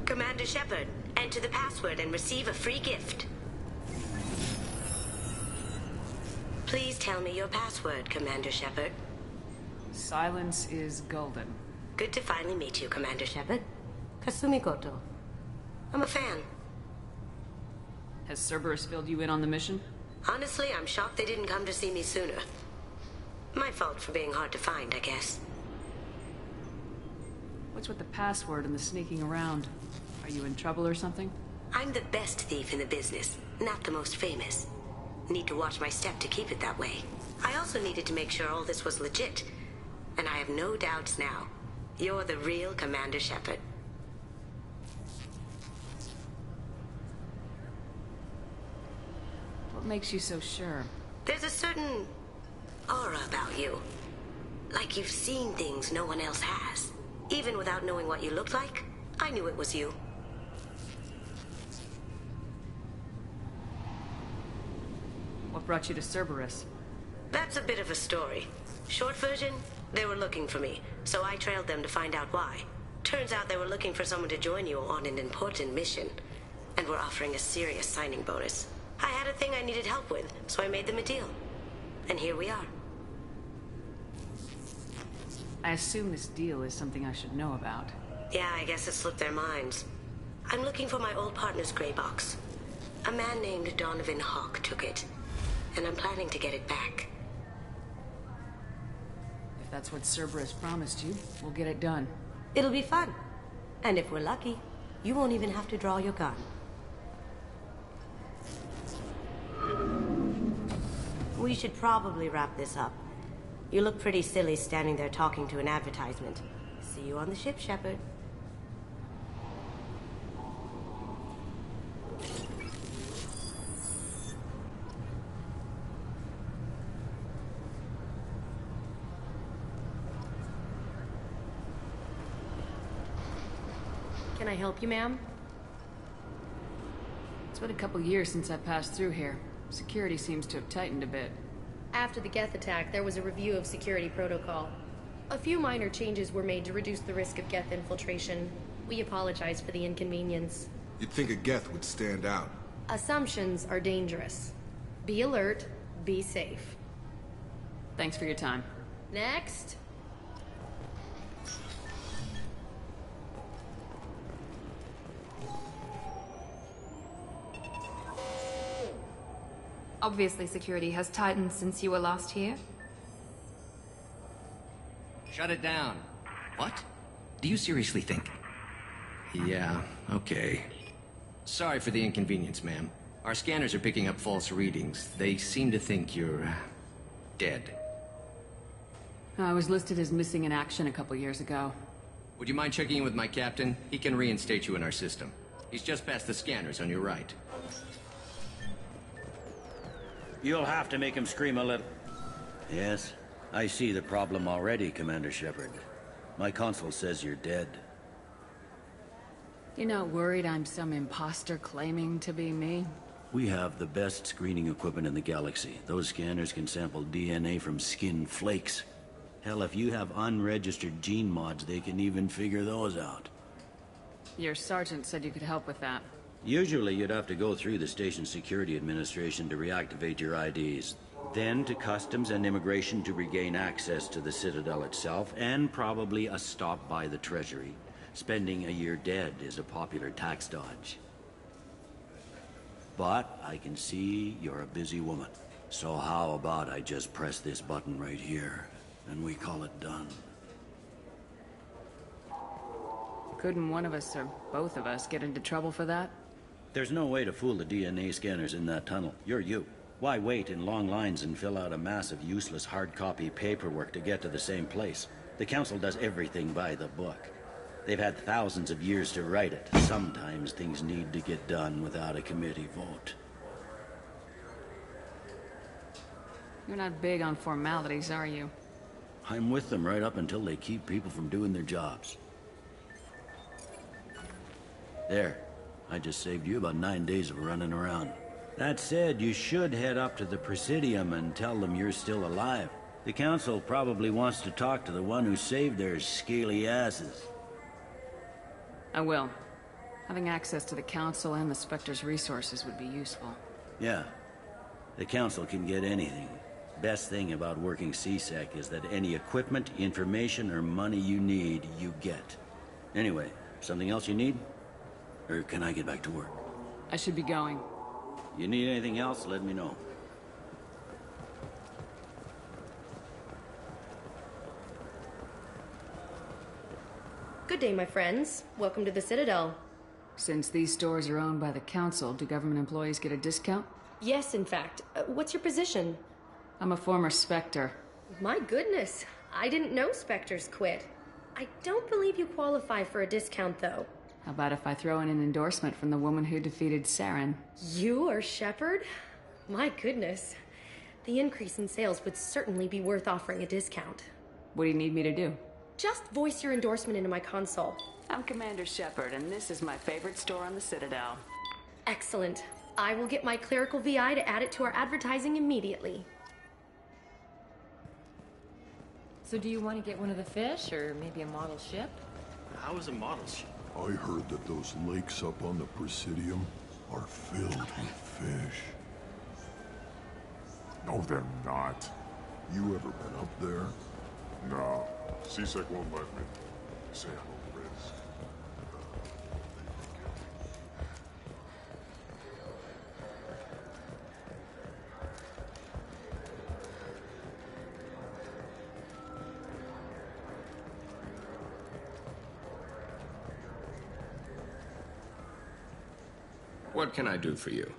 Commander Shepard, enter the password and receive a free gift. Please tell me your password, Commander Shepard. Silence is golden. Good to finally meet you, Commander Shepard. Kasumi Koto. I'm a fan. Has Cerberus filled you in on the mission? Honestly, I'm shocked they didn't come to see me sooner. My fault for being hard to find, I guess. What's with the password and the sneaking around? Are you in trouble or something? I'm the best thief in the business, not the most famous. Need to watch my step to keep it that way. I also needed to make sure all this was legit. And I have no doubts now. You're the real Commander Shepard. What makes you so sure? There's a certain aura about you. Like you've seen things no one else has. Even without knowing what you looked like, I knew it was you. What brought you to Cerberus? That's a bit of a story. Short version, they were looking for me, so I trailed them to find out why. Turns out they were looking for someone to join you on an important mission, and were offering a serious signing bonus. I had a thing I needed help with, so I made them a deal. And here we are. I assume this deal is something I should know about. Yeah, I guess it slipped their minds. I'm looking for my old partner's gray box. A man named Donovan Hawk took it, and I'm planning to get it back. If that's what Cerberus promised you, we'll get it done. It'll be fun. And if we're lucky, you won't even have to draw your gun. We should probably wrap this up. You look pretty silly standing there talking to an advertisement. See you on the ship, Shepard. Can I help you, ma'am? It's been a couple years since I passed through here. Security seems to have tightened a bit. After the Geth attack, there was a review of security protocol. A few minor changes were made to reduce the risk of Geth infiltration. We apologize for the inconvenience. You'd think a Geth would stand out. Assumptions are dangerous. Be alert, be safe. Thanks for your time. Next. Obviously, security has tightened since you were last here. Shut it down. What? Do you seriously think? Yeah, okay. Sorry for the inconvenience, ma'am. Our scanners are picking up false readings. They seem to think you're... dead. I was listed as missing in action a couple years ago. Would you mind checking in with my captain? He can reinstate you in our system. He's just past the scanners on your right. You'll have to make him scream a little. Yes, I see the problem already, Commander Shepard. My console says you're dead. You're not worried I'm some imposter claiming to be me? We have the best screening equipment in the galaxy. Those scanners can sample DNA from skin flakes. Hell, if you have unregistered gene mods, they can even figure those out. Your sergeant said you could help with that. Usually you'd have to go through the Station Security Administration to reactivate your IDs. Then to Customs and Immigration to regain access to the Citadel itself, and probably a stop by the Treasury. Spending a year dead is a popular tax dodge. But I can see you're a busy woman. So how about I just press this button right here, and we call it done? Couldn't one of us, or both of us, get into trouble for that? There's no way to fool the DNA scanners in that tunnel. You're you. Why wait in long lines and fill out a massive useless hard copy paperwork to get to the same place? The Council does everything by the book. They've had thousands of years to write it. Sometimes things need to get done without a committee vote. You're not big on formalities, are you? I'm with them right up until they keep people from doing their jobs. There. I just saved you about 9 days of running around. That said, you should head up to the Presidium and tell them you're still alive. The Council probably wants to talk to the one who saved their scaly asses. I will. Having access to the Council and the Spectre's resources would be useful. Yeah. The Council can get anything. Best thing about working CSEC is that any equipment, information, or money you need, you get. Anyway, something else you need? Or can I get back to work? I should be going. You need anything else, let me know. Good day, my friends. Welcome to the Citadel. Since these stores are owned by the Council, do government employees get a discount? Yes, in fact. What's your position? I'm a former Spectre. My goodness. I didn't know Spectres quit. I don't believe you qualify for a discount, though. How about if I throw in an endorsement from the woman who defeated Saren? You are Shepard? My goodness. The increase in sales would certainly be worth offering a discount. What do you need me to do? Just voice your endorsement into my console. I'm Commander Shepard, and this is my favorite store on the Citadel. Excellent. I will get my clerical VI to add it to our advertising immediately. So do you want to get one of the fish, or maybe a model ship? How is a model ship? I heard that those lakes up on the Presidium are filled with fish. No, they're not. You ever been up there? No. CSEC won't let me. They say I'm a risk. What can I do for you?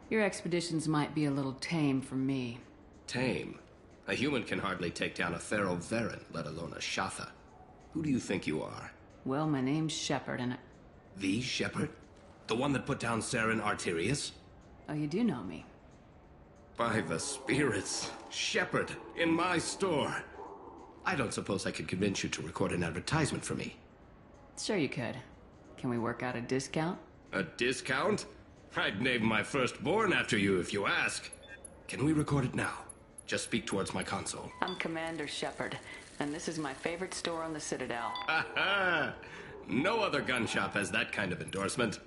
Your expeditions might be a little tame for me. Tame? A human can hardly take down a Pharaoh Varen, let alone a Shatha. Who do you think you are? Well, my name's Shepard, and The Shepard? The one that put down Saren Arterius? Oh, you do know me. By the spirits. Shepard, in my store. I don't suppose I could convince you to record an advertisement for me. Sure you could. Can we work out a discount? A discount? I'd name my firstborn after you if you ask. Can we record it now? Just speak towards my console. I'm Commander Shepard, and this is my favorite store on the Citadel. Ha ha! No other gun shop has that kind of endorsement.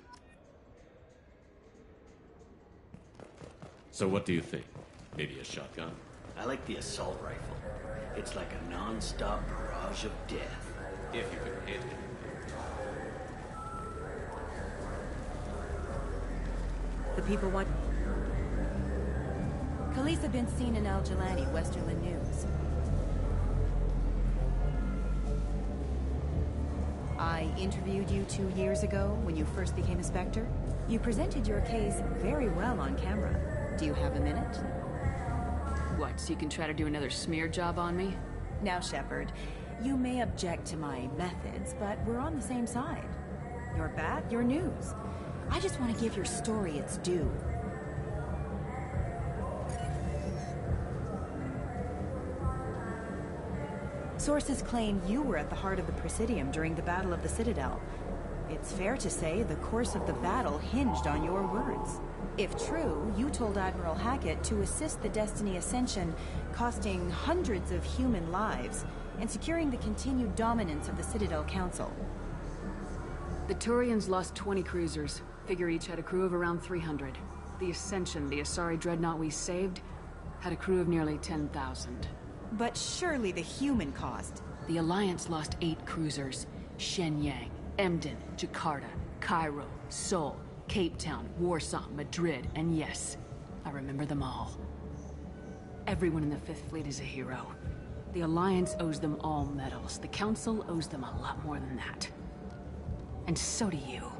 So what do you think? Maybe a shotgun? I like the assault rifle. It's like a non-stop barrage of death. If you can hit it. The people want... Khaleesa been seen in Al Jelani, Westerland News. I interviewed you 2 years ago when you first became a Spectre. You presented your case very well on camera. Do you have a minute? What, so you can try to do another smear job on me? Now, Shepard, you may object to my methods, but we're on the same side. You're back, your news. I just want to give your story its due. Sources claim you were at the heart of the Presidium during the Battle of the Citadel. It's fair to say the course of the battle hinged on your words. If true, you told Admiral Hackett to assist the Destiny Ascension, costing hundreds of human lives, and securing the continued dominance of the Citadel Council. The Turians lost 20 cruisers. Figure each had a crew of around 300. The Ascension, the Asari dreadnought we saved, had a crew of nearly 10,000. But surely the human cost. The Alliance lost 8 cruisers. Shenyang, Emden, Jakarta, Cairo, Seoul, Cape Town, Warsaw, Madrid, and yes, I remember them all. Everyone in the Fifth Fleet is a hero. The Alliance owes them all medals. The Council owes them a lot more than that. And so do you.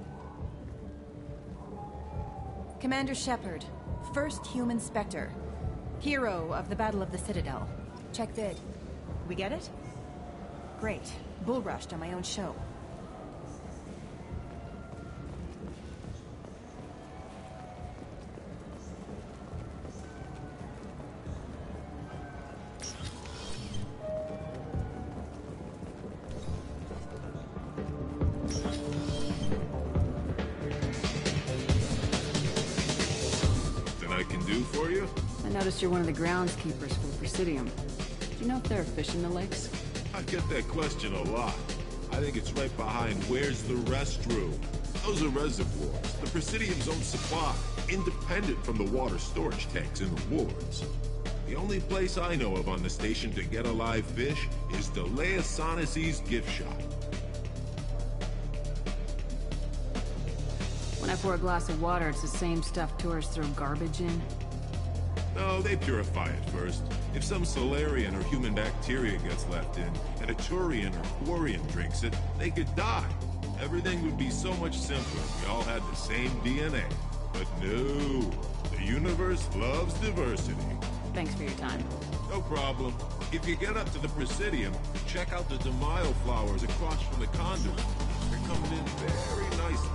Commander Shepard, first human Spectre. Hero of the Battle of the Citadel. Check vid. We get it? Great. Bull rushed on my own show. I noticed you're one of the groundskeepers for the Presidium. Do you know if there are fish in the lakes? I get that question a lot. I think it's right behind where's the restroom. Those are reservoirs, the Presidium's own supply, independent from the water storage tanks in the wards. The only place I know of on the station to get a live fish is Delea Sonesi's gift shop. When I pour a glass of water, it's the same stuff tourists throw garbage in. No, they purify it first. If some Solarian or human bacteria gets left in, and a Turian or Quarian drinks it, they could die. Everything would be so much simpler if we all had the same DNA. But no, the universe loves diversity. Thanks for your time. No problem. If you get up to the Presidium, check out the De Mayo flowers across from the conduit. They're coming in very nicely.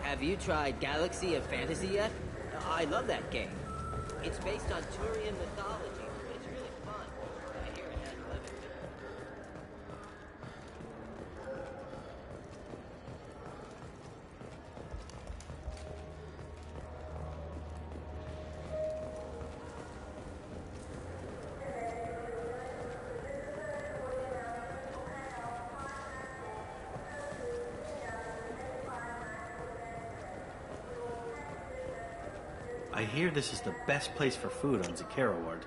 Have you tried Galaxy of Fantasy yet? I love that game. It's based on Turian mythology. It's really fun. I hear it has clever I hear this is the best place for food on Zakera Ward.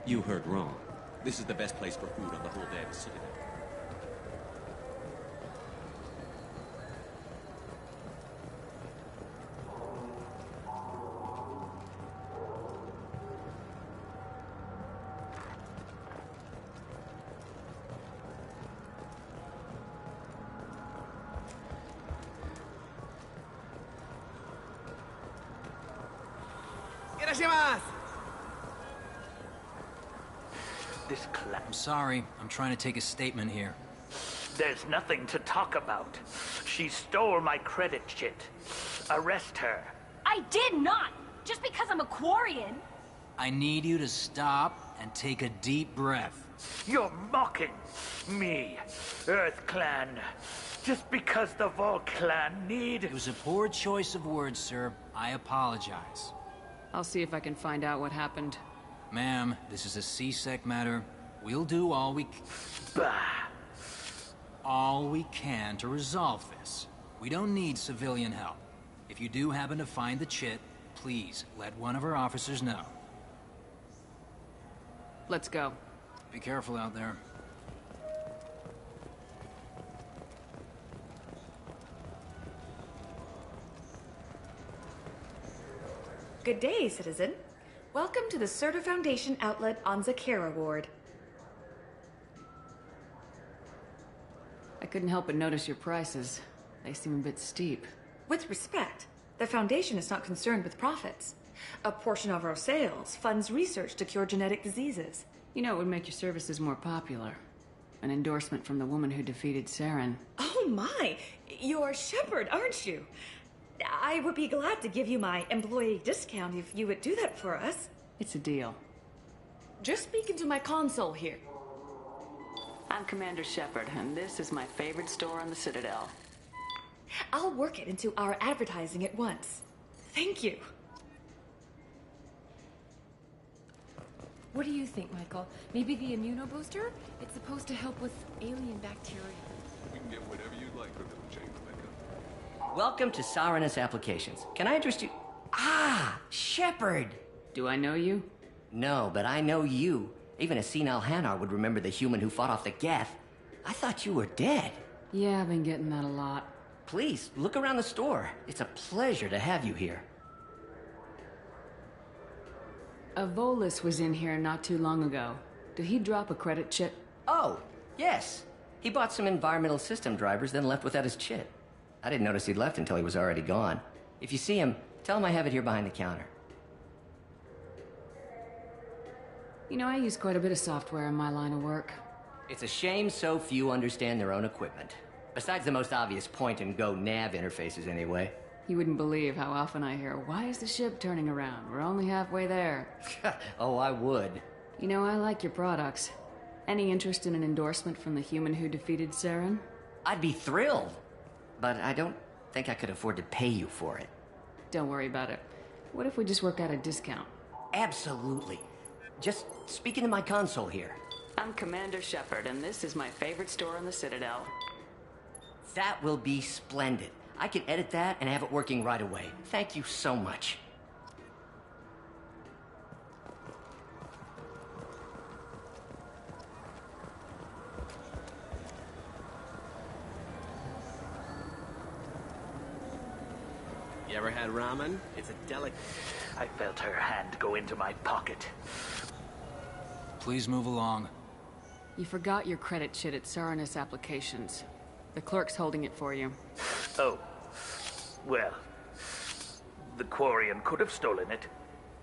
You heard wrong. This is the best place for food on the whole damn Citadel. This class. I'm sorry. I'm trying to take a statement here. There's nothing to talk about. She stole my credit chit. Arrest her. I did not! Just because I'm a Quarian. I need you to stop and take a deep breath. You're mocking me, Earth Clan. Just because the Vol Clan need... It was a poor choice of words, sir. I apologize. I'll see if I can find out what happened. Ma'am, this is a C-Sec matter. We'll do all we can to resolve this. We don't need civilian help. If you do happen to find the chit, please let one of our officers know. Let's go. Be careful out there. Good day, citizen. Welcome to the Certa Foundation outlet on Zakera Ward. I couldn't help but notice your prices. They seem a bit steep. With respect, the Foundation is not concerned with profits. A portion of our sales funds research to cure genetic diseases. You know, it would make your services more popular. An endorsement from the woman who defeated Saren. Oh my! You're Shepard, aren't you? I would be glad to give you my employee discount if you would do that for us. It's a deal. Just speaking to my console here. I'm Commander Shepard, and this is my favorite store on the Citadel. I'll work it into our advertising at once. Thank you. What do you think, Michael? Maybe the immunobooster? It's supposed to help with alien bacteria. We can get whatever you'd like from them, Chamberlain. Welcome to Sarenus Applications. Can I interest you? Ah, Shepard! Do I know you? No, but I know you. Even a senile Hanar would remember the human who fought off the Geth. I thought you were dead. Yeah, I've been getting that a lot. Please, look around the store. It's a pleasure to have you here. A Volus was in here not too long ago. Did he drop a credit chip? Oh, yes. He bought some environmental system drivers, then left without his chip. I didn't notice he'd left until he was already gone. If you see him, tell him I have it here behind the counter. You know, I use quite a bit of software in my line of work. It's a shame so few understand their own equipment. Besides the most obvious point-and-go nav interfaces, anyway. You wouldn't believe how often I hear, "Why is the ship turning around? We're only halfway there." Oh, I would. You know, I like your products. Any interest in an endorsement from the human who defeated Saren? I'd be thrilled. But I don't think I could afford to pay you for it. Don't worry about it. What if we just work out a discount? Absolutely. Just speaking to my console here. I'm Commander Shepard, and this is my favorite store on the Citadel. That will be splendid. I can edit that and have it working right away. Thank you so much. You ever had ramen? It's a delicate... I felt her hand go into my pocket. Please move along. You forgot your credit sheet at Sarenus Applications. The clerk's holding it for you. Oh. Well, the Quarian could have stolen it.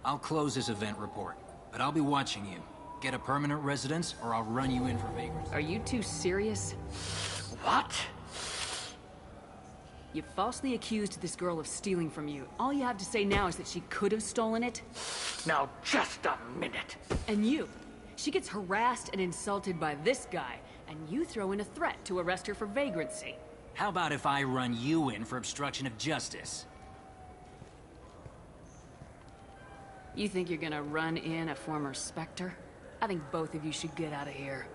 I'll close this event report, but I'll be watching you. Get a permanent residence, or I'll run you in for vagrancy. Are you two serious? What? You falsely accused this girl of stealing from you. All you have to say now is that she could have stolen it? Now, just a minute. And you. She gets harassed and insulted by this guy, and you throw in a threat to arrest her for vagrancy. How about if I run you in for obstruction of justice? You think you're gonna run in a former Spectre? I think both of you should get out of here.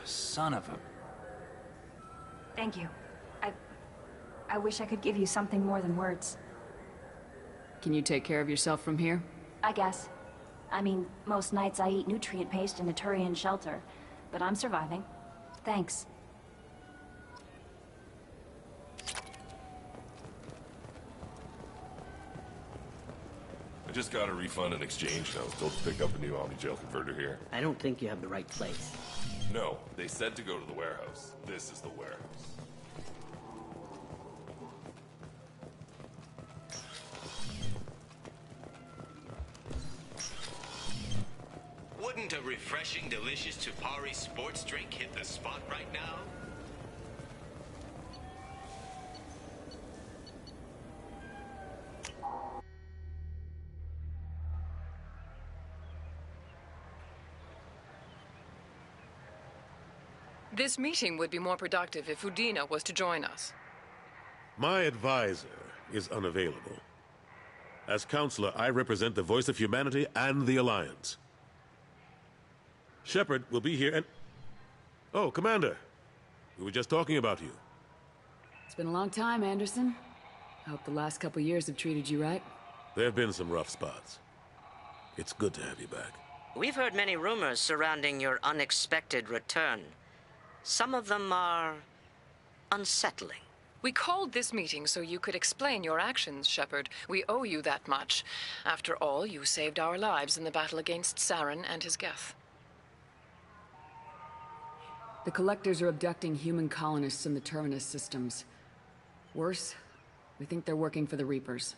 Son of a... Thank you. I wish I could give you something more than words. Can you take care of yourself from here? I guess. I mean, most nights I eat nutrient paste in a Turian shelter, but I'm surviving. Thanks. I just got a refund and exchange note. Told to pick up a new Omni-Gel converter here. I don't think you have the right place. No, they said to go to the warehouse. This is the warehouse. Wouldn't a refreshing, delicious Tupari sports drink hit the spot right now? This meeting would be more productive if Udina was to join us. My advisor is unavailable. As counselor, I represent the voice of humanity and the Alliance. Shepard will be here and... Oh, Commander. We were just talking about you. It's been a long time, Anderson. I hope the last couple years have treated you right. There have been some rough spots. It's good to have you back. We've heard many rumors surrounding your unexpected return. Some of them are unsettling. We called this meeting so you could explain your actions, Shepard. We owe you that much. After all, you saved our lives in the battle against Saren and his Geth. The Collectors are abducting human colonists in the Terminus systems. Worse, we think they're working for the Reapers.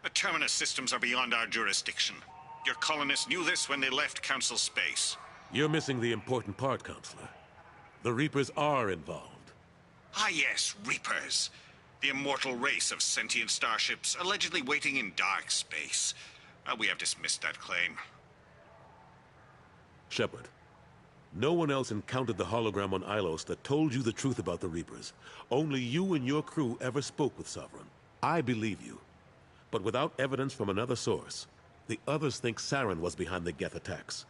The Terminus systems are beyond our jurisdiction. Your colonists knew this when they left Council space. You're missing the important part, Counselor. The Reapers are involved. Ah yes, Reapers. The immortal race of sentient starships allegedly waiting in dark space. We have dismissed that claim. Shepard, no one else encountered the hologram on Ilos that told you the truth about the Reapers. Only you and your crew ever spoke with Sovereign. I believe you. But without evidence from another source, the others think Saren was behind the Geth attacks.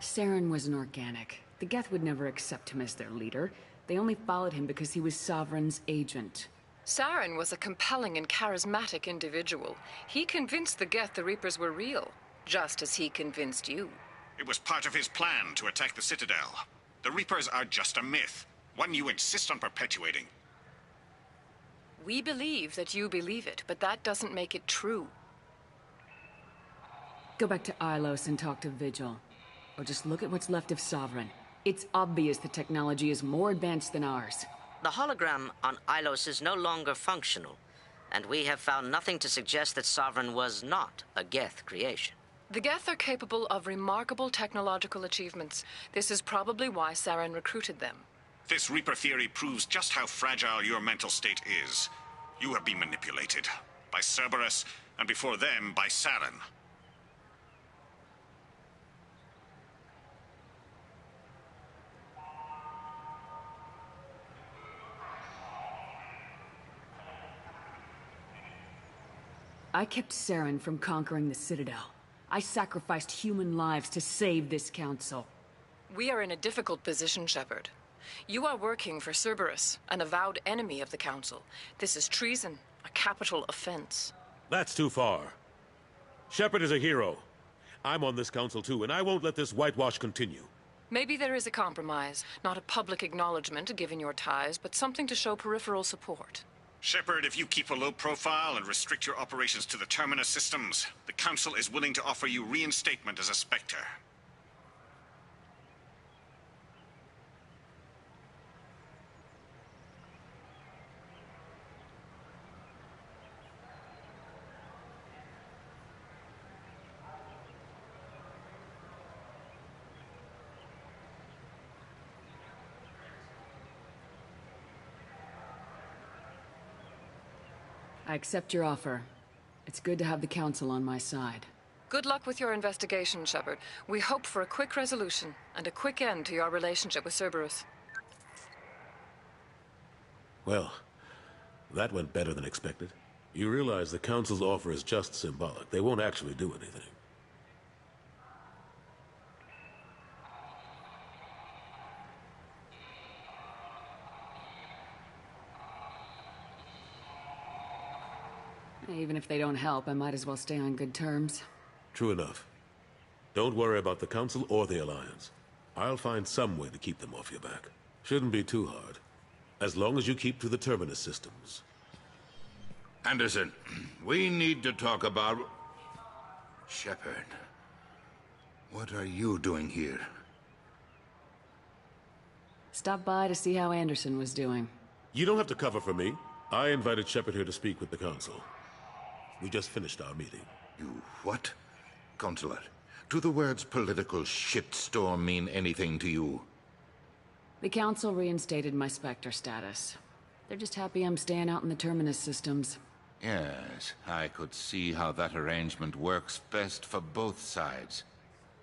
Saren was an organic. The Geth would never accept him as their leader. They only followed him because he was Sovereign's agent. Saren was a compelling and charismatic individual. He convinced the Geth the Reapers were real, just as he convinced you. It was part of his plan to attack the Citadel. The Reapers are just a myth, one you insist on perpetuating. We believe that you believe it, but that doesn't make it true. Go back to Ilos and talk to Vigil. Or just look at what's left of Sovereign. It's obvious the technology is more advanced than ours. The hologram on Ilos is no longer functional, and we have found nothing to suggest that Sovereign was not a Geth creation. The Geth are capable of remarkable technological achievements. This is probably why Saren recruited them. This Reaper theory proves just how fragile your mental state is. You have been manipulated. By Cerberus, and before them, by Saren. I kept Saren from conquering the Citadel. I sacrificed human lives to save this council. We are in a difficult position, Shepard. You are working for Cerberus, an avowed enemy of the Council. This is treason, a capital offense. That's too far. Shepard is a hero. I'm on this council too, and I won't let this whitewash continue. Maybe there is a compromise. Not a public acknowledgement given your ties, but something to show peripheral support. Shepard, if you keep a low profile and restrict your operations to the Terminus systems, the Council is willing to offer you reinstatement as a Spectre. I accept your offer. It's good to have the Council on my side. Good luck with your investigation, Shepard. We hope for a quick resolution and a quick end to your relationship with Cerberus. Well, that went better than expected. You realize the Council's offer is just symbolic. They won't actually do anything. Even if they don't help, I might as well stay on good terms. True enough. Don't worry about the Council or the Alliance. I'll find some way to keep them off your back. Shouldn't be too hard. As long as you keep to the Terminus systems. Anderson, we need to talk about... Shepard. What are you doing here? Stop by to see how Anderson was doing. You don't have to cover for me. I invited Shepard here to speak with the Council. We just finished our meeting. You what? Counselor, do the words political shitstorm mean anything to you? The Council reinstated my Spectre status. They're just happy I'm staying out in the Terminus systems. Yes, I could see how that arrangement works best for both sides.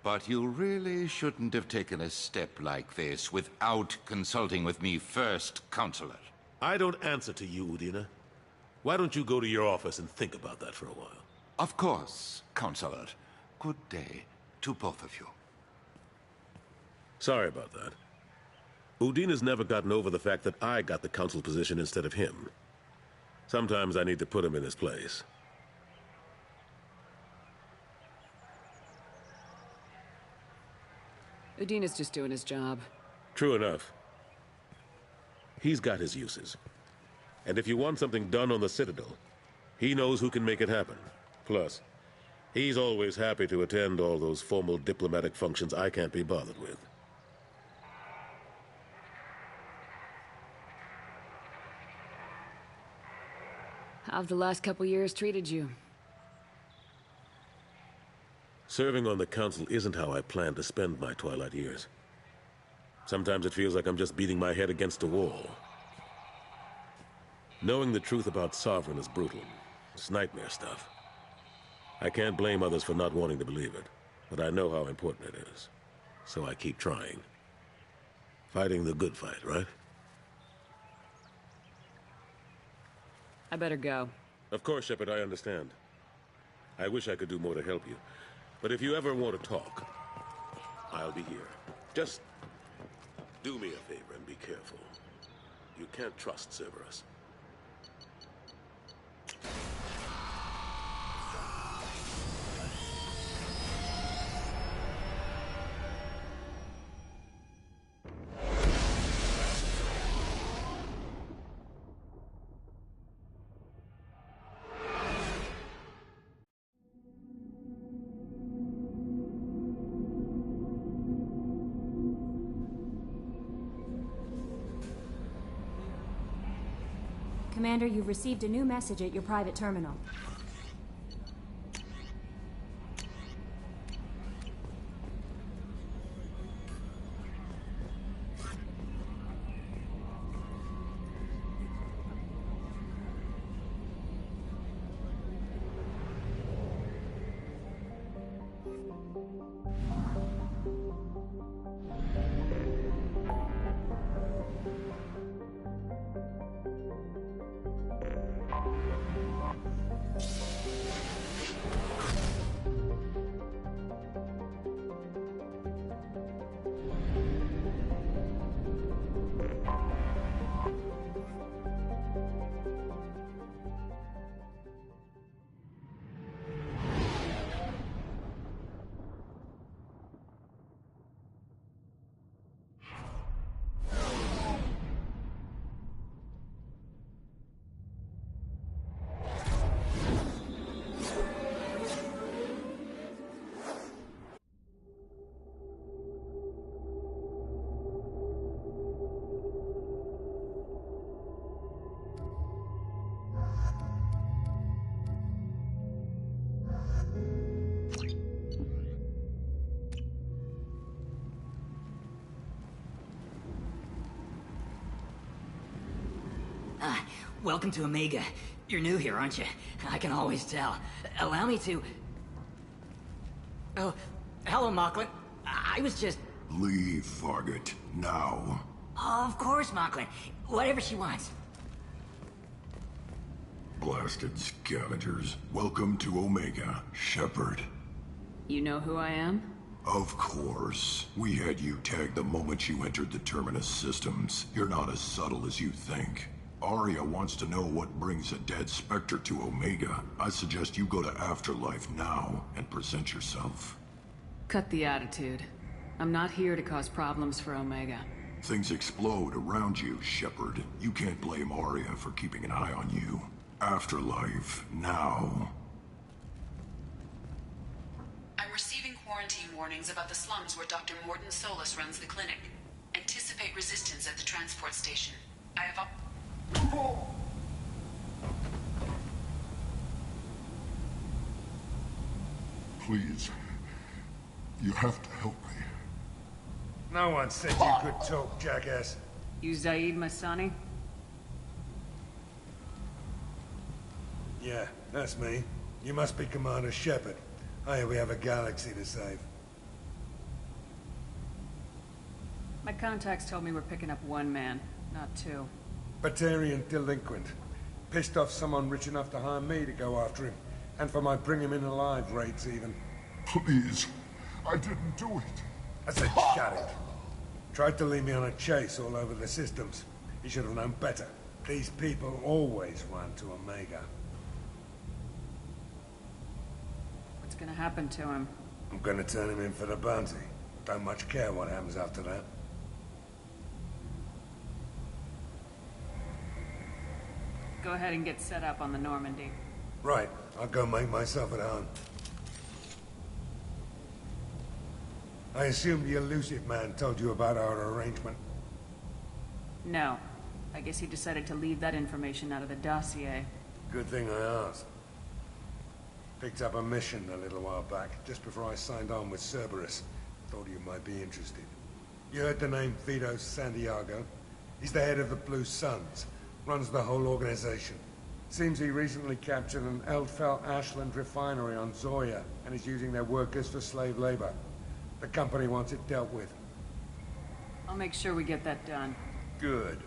But you really shouldn't have taken a step like this without consulting with me first, Counselor. I don't answer to you, Udina. Why don't you go to your office and think about that for a while? Of course, Counselor. Good day to both of you. Sorry about that. Udina's never gotten over the fact that I got the Council position instead of him. Sometimes I need to put him in his place. Udina's just doing his job. True enough. He's got his uses. And if you want something done on the Citadel, he knows who can make it happen. Plus, he's always happy to attend all those formal diplomatic functions I can't be bothered with. How've the last couple years treated you? Serving on the Council isn't how I plan to spend my twilight years. Sometimes it feels like I'm just beating my head against a wall. Knowing the truth about Sovereign is brutal. It's nightmare stuff. I can't blame others for not wanting to believe it, but I know how important it is. So I keep trying. Fighting the good fight, right? I better go. Of course, Shepard, I understand. I wish I could do more to help you. But if you ever want to talk, I'll be here. Just do me a favor and be careful. You can't trust Cerberus. Commander, you've received a new message at your private terminal. Welcome to Omega. You're new here, aren't you? I can always tell. Allow me to... Oh, hello, Mocklin. I was just... Leave, Fargate, now. Of course, Mocklin. Whatever she wants. Blasted scavengers. Welcome to Omega, Shepard. You know who I am? Of course. We had you tagged the moment you entered the Terminus systems. You're not as subtle as you think. Arya wants to know what brings a dead Spectre to Omega. I suggest you go to Afterlife now and present yourself. Cut the attitude. I'm not here to cause problems for Omega. Things explode around you, Shepard. You can't blame Arya for keeping an eye on you. Afterlife, now. I'm receiving quarantine warnings about the slums where Dr. Morton Solus runs the clinic. Anticipate resistance at the transport station. I have Please. You have to help me. No one said you could talk, jackass. You Zaid Masani? Yeah, that's me. You must be Commander Shepard. Hey, we have a galaxy to save. My contacts told me we're picking up one man, not two. Batarian delinquent. Pissed off someone rich enough to hire me to go after him. And for my bring him in alive rates even. Please. I didn't do it. I said shut it. Tried to lead me on a chase all over the systems. He should have known better. These people always run to Omega. What's gonna happen to him? I'm gonna turn him in for the bounty. Don't much care what happens after that. Go ahead and get set up on the Normandy. Right, I'll go make myself at home. I assume the elusive man told you about our arrangement. No. I guess he decided to leave that information out of the dossier. Good thing I asked. Picked up a mission a little while back, just before I signed on with Cerberus. Thought you might be interested. You heard the name Vito Santiago? He's the head of the Blue Suns. Runs the whole organization. Seems he recently captured an Eldfell Ashland refinery on Zoya and is using their workers for slave labor. The company wants it dealt with. I'll make sure we get that done. Good.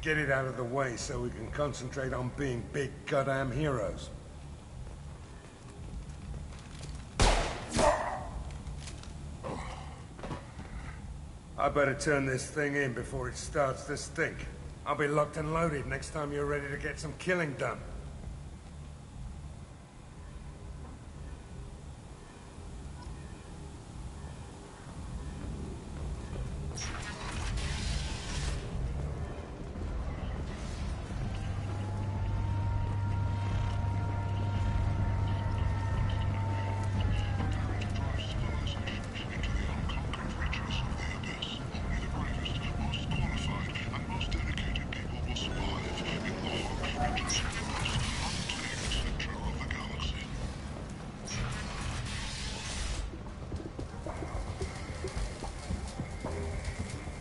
Get it out of the way so we can concentrate on being big goddamn heroes. I better turn this thing in before it starts to stink. I'll be locked and loaded next time you're ready to get some killing done.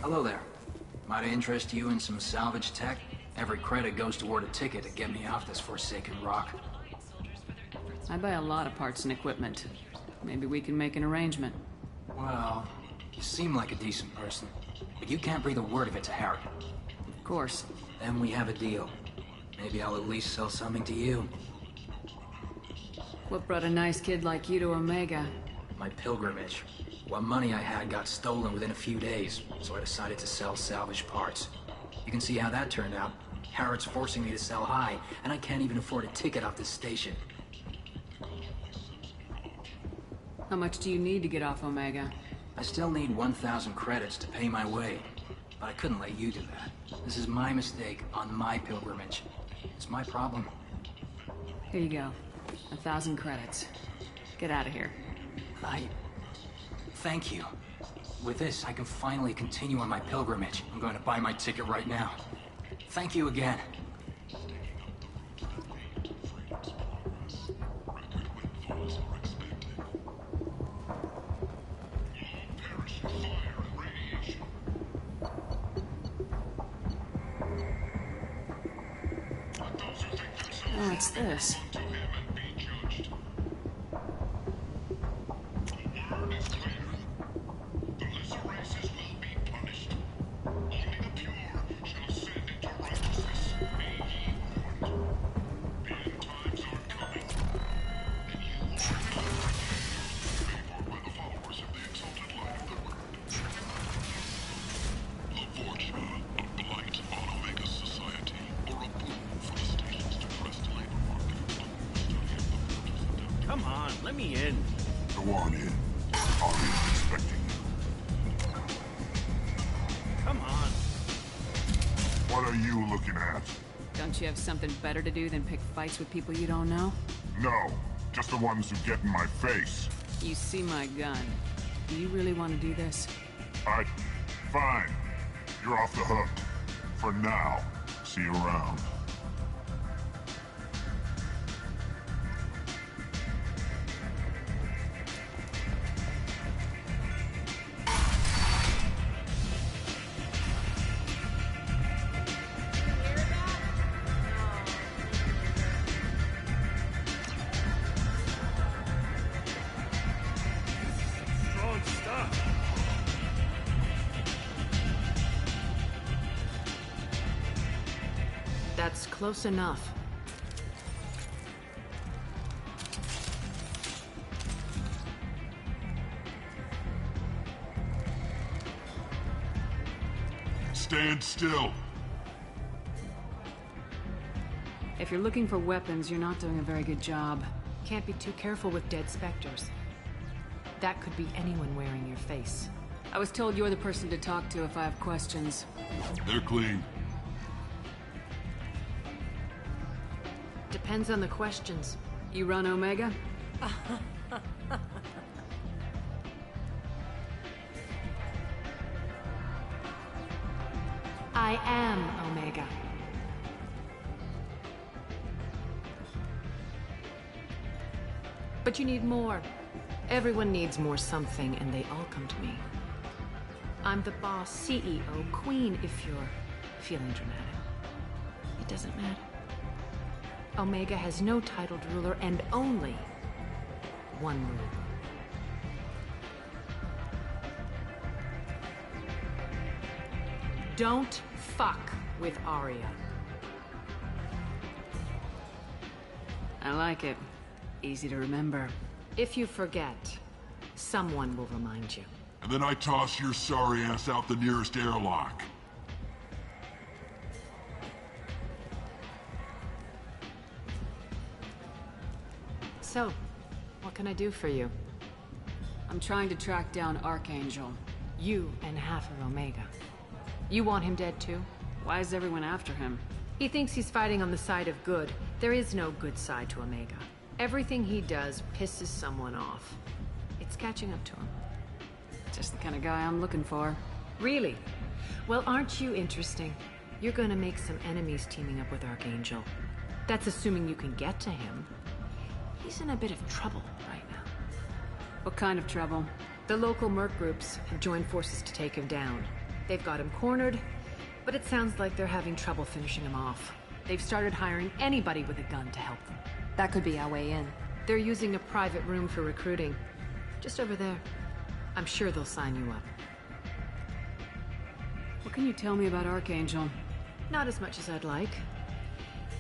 Hello there. Might I interest you in some salvage tech? Every credit goes toward a ticket to get me off this forsaken rock. I buy a lot of parts and equipment. Maybe we can make an arrangement. Well, you seem like a decent person, but you can't breathe a word of it to Harry. Of course. Then we have a deal. Maybe I'll at least sell something to you. What brought a nice kid like you to Omega? My pilgrimage. What money I had got stolen within a few days, so I decided to sell salvage parts. You can see how that turned out. Harrod's forcing me to sell high, and I can't even afford a ticket off this station. How much do you need to get off Omega? I still need 1,000 credits to pay my way, but I couldn't let you do that. This is my mistake on my pilgrimage. It's my problem. Here you go. 1,000 credits. Get out of here. Thank you. With this, I can finally continue on my pilgrimage. I'm going to buy my ticket right now. Thank you again. What's this? Come on, let me in. Go on in. Aria's expecting you. Come on. What are you looking at? Don't you have something better to do than pick fights with people you don't know? No, just the ones who get in my face. You see my gun. Do you really want to do this? Fine. You're off the hook. For now. See you around. That's close enough. Stand still. If you're looking for weapons, you're not doing a very good job. Can't be too careful with dead specters. That could be anyone wearing your face. I was told you're the person to talk to if I have questions. They're clean. Depends on the questions. You run Omega? I am Omega. But you need more. Everyone needs more something, and they all come to me. I'm the boss, CEO, queen, if you're feeling dramatic. It doesn't matter. Omega has no titled ruler and only one ruler. Don't fuck with Arya. I like it. Easy to remember. If you forget, someone will remind you. And then I toss your sorry ass out the nearest airlock. So, what can I do for you? I'm trying to track down Archangel. You and half of Omega. You want him dead too? Why is everyone after him? He thinks he's fighting on the side of good. There is no good side to Omega. Everything he does pisses someone off. It's catching up to him. Just the kind of guy I'm looking for. Really? Well, aren't you interesting? You're gonna make some enemies teaming up with Archangel. That's assuming you can get to him. He's in a bit of trouble right now. What kind of trouble? The local merc groups have joined forces to take him down. They've got him cornered, but it sounds like they're having trouble finishing him off. They've started hiring anybody with a gun to help them. That could be our way in. They're using a private room for recruiting. Just over there. I'm sure they'll sign you up. What can you tell me about Archangel? Not as much as I'd like.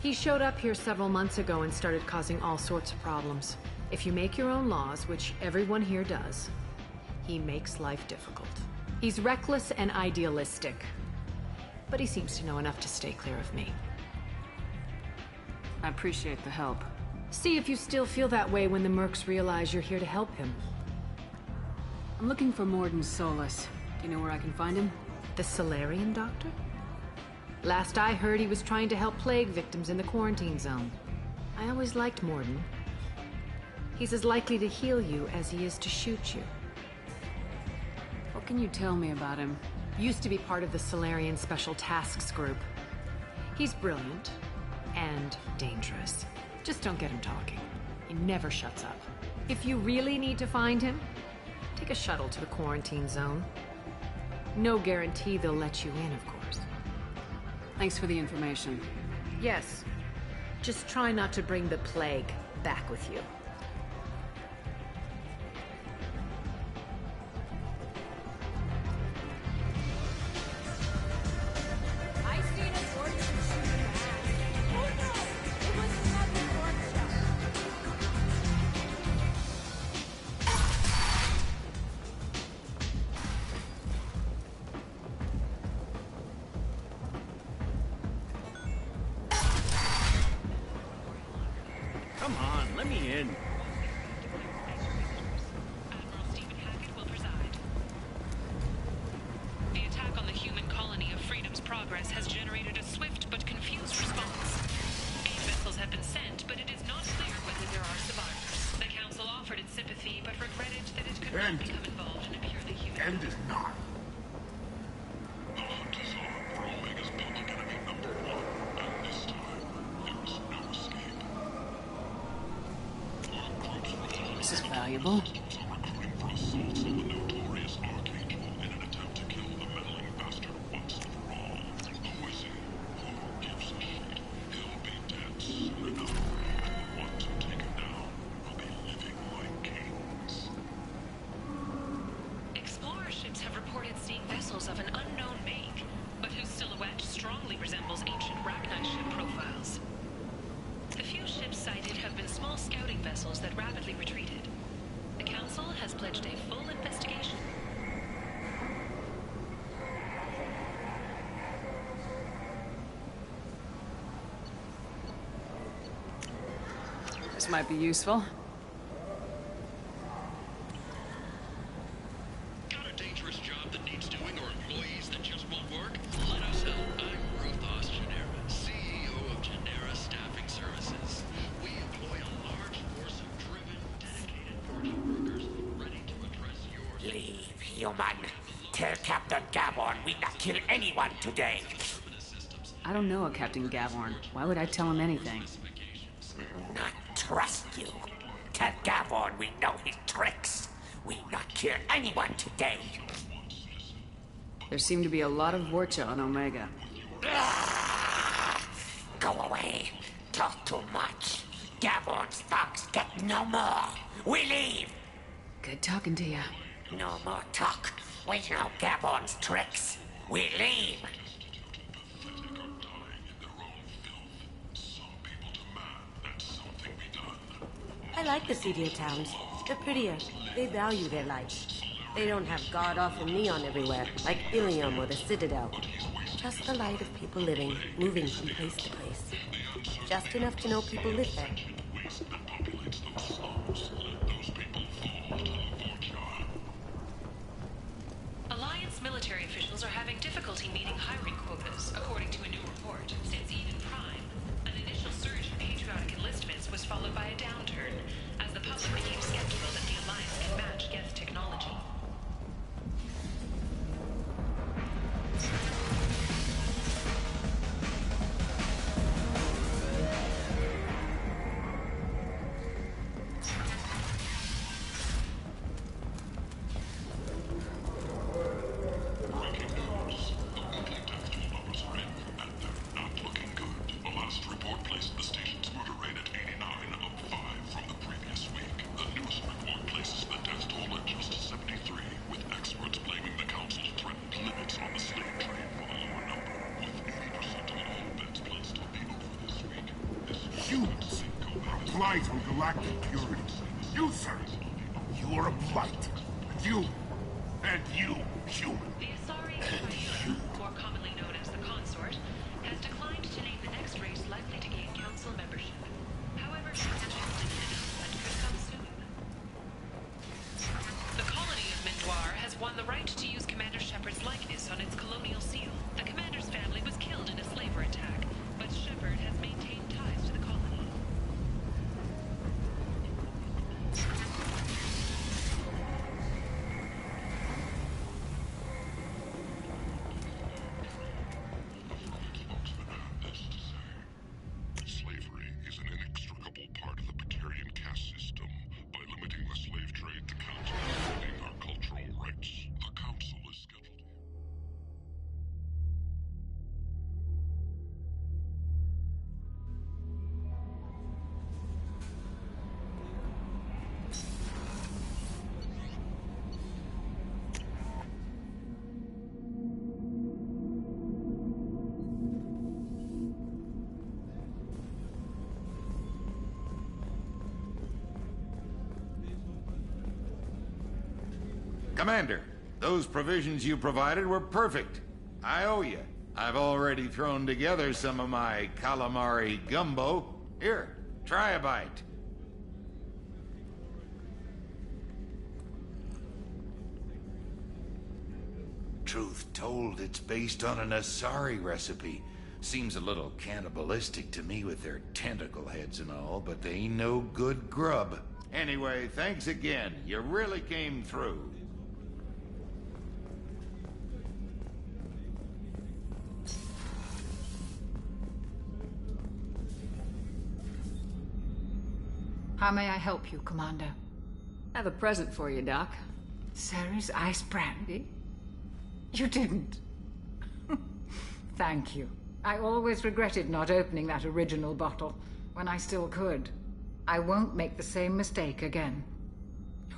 He showed up here several months ago and started causing all sorts of problems. If you make your own laws, which everyone here does, he makes life difficult. He's reckless and idealistic. But he seems to know enough to stay clear of me. I appreciate the help. See if you still feel that way when the mercs realize you're here to help him. I'm looking for Morden Solus. Do you know where I can find him? The Solarian doctor? Last I heard, he was trying to help plague victims in the quarantine zone. I always liked Morden. He's as likely to heal you as he is to shoot you. What can you tell me about him? Used to be part of the Solarian Special Tasks Group. He's brilliant and dangerous. Just don't get him talking. He never shuts up. If you really need to find him, take a shuttle to the quarantine zone. No guarantee they'll let you in, of course. Thanks for the information. Yes. Just try not to bring the plague back with you. Come on, let me in. The attack on the human colony of Freedom's Progress has generated a swift but confused response. 8 vessels have been sent, but it is not clear whether there are survivors. The Council offered its sympathy, but regretted that it could not become involved in a purely human... End is not. The hunt is on for Omega's public enemy #1, and this time, there's no escape. This is valuable. Recruiting for assaults on the notorious Archangel in an attempt to kill the meddling bastard once and for all. Who is he? Who gives a shit? He'll be dead soon enough. The ones who take him down will be living like kings. Explorer ships have reported seeing vessels of an unknown make, but whose silhouette strongly resembles ancient Rachni ship profiles. The few ships sighted have been small scouting vessels that rapidly retreated. The Council has pledged a full investigation. This might be useful. Got a dangerous job that needs doing or employees that just won't work? Let us help. I'm Ruthos Genera, CEO of Genera Staffing Services. human. Tell Captain Gaborn we not kill anyone today. I don't know a Captain Gavorn. Why would I tell him anything? Not trust you. Tell Gaborn we know his tricks. We not kill anyone today. There seem to be a lot of Vorcha on Omega. Go away. Talk too much. Gaborn's thugs get no more. We leave. Good talking to you. No more talk. We know Gaborn's tricks. We leave. I like the seedier towns. They're prettier. They value their life. They don't have god-awful neon everywhere, like Ilium or the Citadel. Just the light of people living, moving from place to place. Just enough to know people live there. Alliance military officials are having difficulty meeting hiring quotas, according to a new report. Since Eden Prime, an initial surge in patriotic enlistments was followed by a downturn, as the public became skeptical that the Alliance can match Geth technology. Humans, a blight on galactic purity. You, sir, you are a blight. And you, human. The Asari Tribunal, more commonly known as the Consort, has declined to name the next race likely to gain council membership. However, potential announcement could come soon. The colony of Mindoir has won the right to use Commander Shepard's likeness on its colonial seal. The commander's family was killed in a slaver attack, but Shepard has maintained ties to the colony. Slavery is an inextricable part of the Batarian caste system. By limiting the slave trade, the Council is holding our cultural rights. The Council is scheduled. Commander, those provisions you provided were perfect. I owe you. I've already thrown together some of my calamari gumbo. Here, try a bite. Truth told, it's based on an Asari recipe. Seems a little cannibalistic to me with their tentacle heads and all, but they ain't no good grub. Anyway, thanks again. You really came through. How may I help you, Commander? I have a present for you, Doc. Sarah's ice brandy? You didn't. Thank you. I always regretted not opening that original bottle when I still could. I won't make the same mistake again.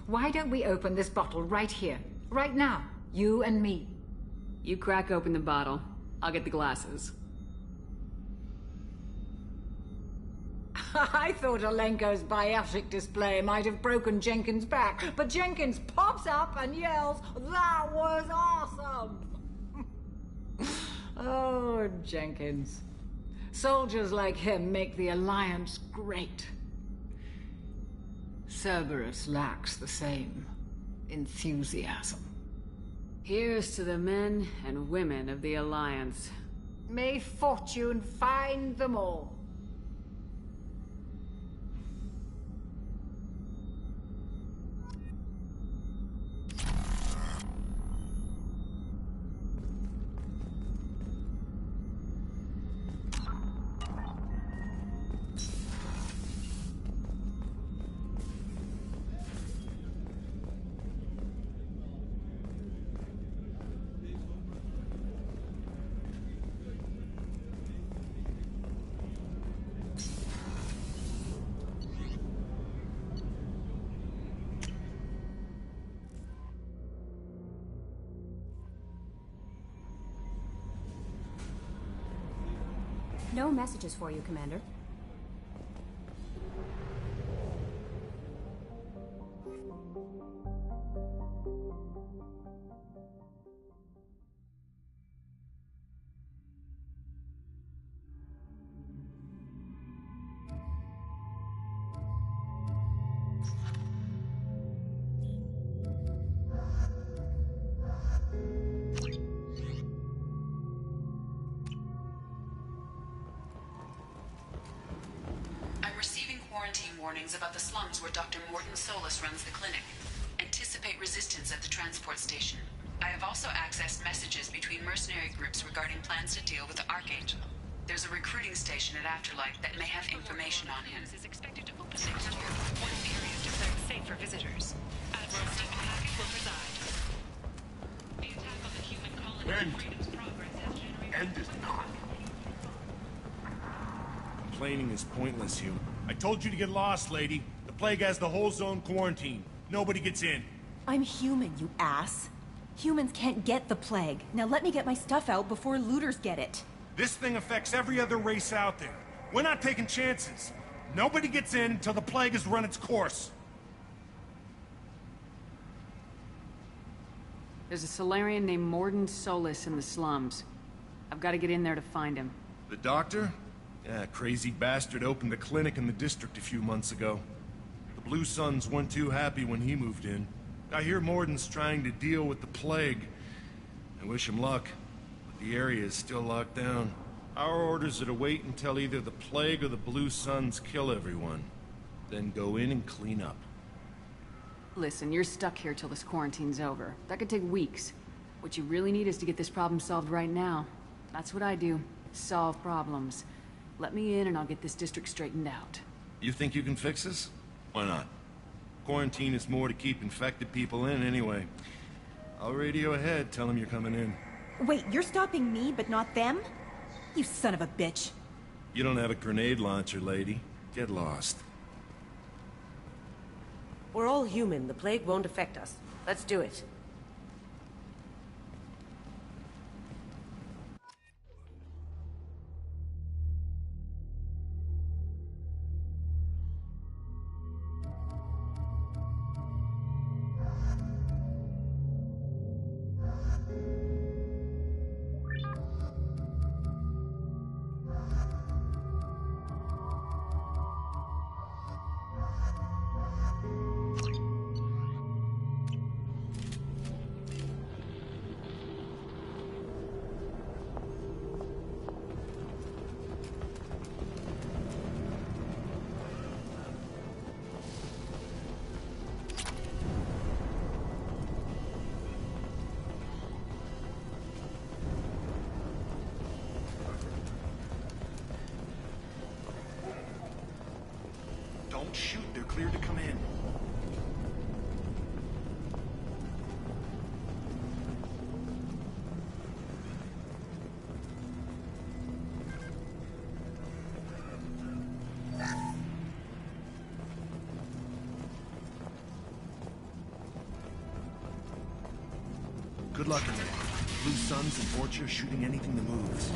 Why don't we open this bottle right here, right now, you and me? You crack open the bottle. I'll get the glasses. I thought Alenko's biotic display might have broken Jenkins' back, but Jenkins pops up and yells, "That was awesome!" Oh, Jenkins. Soldiers like him make the Alliance great. Cerberus lacks the same enthusiasm. Here's to the men and women of the Alliance. May fortune find them all. No messages for you, Commander. Warnings about the slums where Dr. Morton Solus runs the clinic. Anticipate resistance at the transport station. I have also accessed messages between mercenary groups regarding plans to deal with the Archangel. There's a recruiting station at Afterlife that may have information on him. Is expected to open next year. One area declared safe for visitors. Admiral Stephen Hackett will preside. The attack on the human colony of Freedom's Progress has generated... End is not. Complaining is pointless, Hugh. I told you to get lost, lady. The plague has the whole zone quarantined. Nobody gets in. I'm human, you ass. Humans can't get the plague. Now let me get my stuff out before looters get it. This thing affects every other race out there. We're not taking chances. Nobody gets in until the plague has run its course. There's a Solarian named Morton Solus in the slums. I've got to get in there to find him. The doctor? Yeah, crazy bastard opened a clinic in the district a few months ago. The Blue Suns weren't too happy when he moved in. I hear Morton's trying to deal with the plague. I wish him luck, but the area is still locked down. Our orders are to wait until either the plague or the Blue Suns kill everyone. Then go in and clean up. Listen, you're stuck here till this quarantine's over. That could take weeks. What you really need is to get this problem solved right now. That's what I do. Solve problems. Let me in and I'll get this district straightened out. You think you can fix this? Why not? Quarantine is more to keep infected people in anyway. I'll radio ahead, tell them you're coming in. Wait, you're stopping me, but not them? You son of a bitch. You don't have a grenade launcher, lady. Get lost. We're all human. The plague won't affect us. Let's do it. Don't shoot, they're cleared to come in. Good luck in there. Blue Suns and Orchard shooting anything that moves.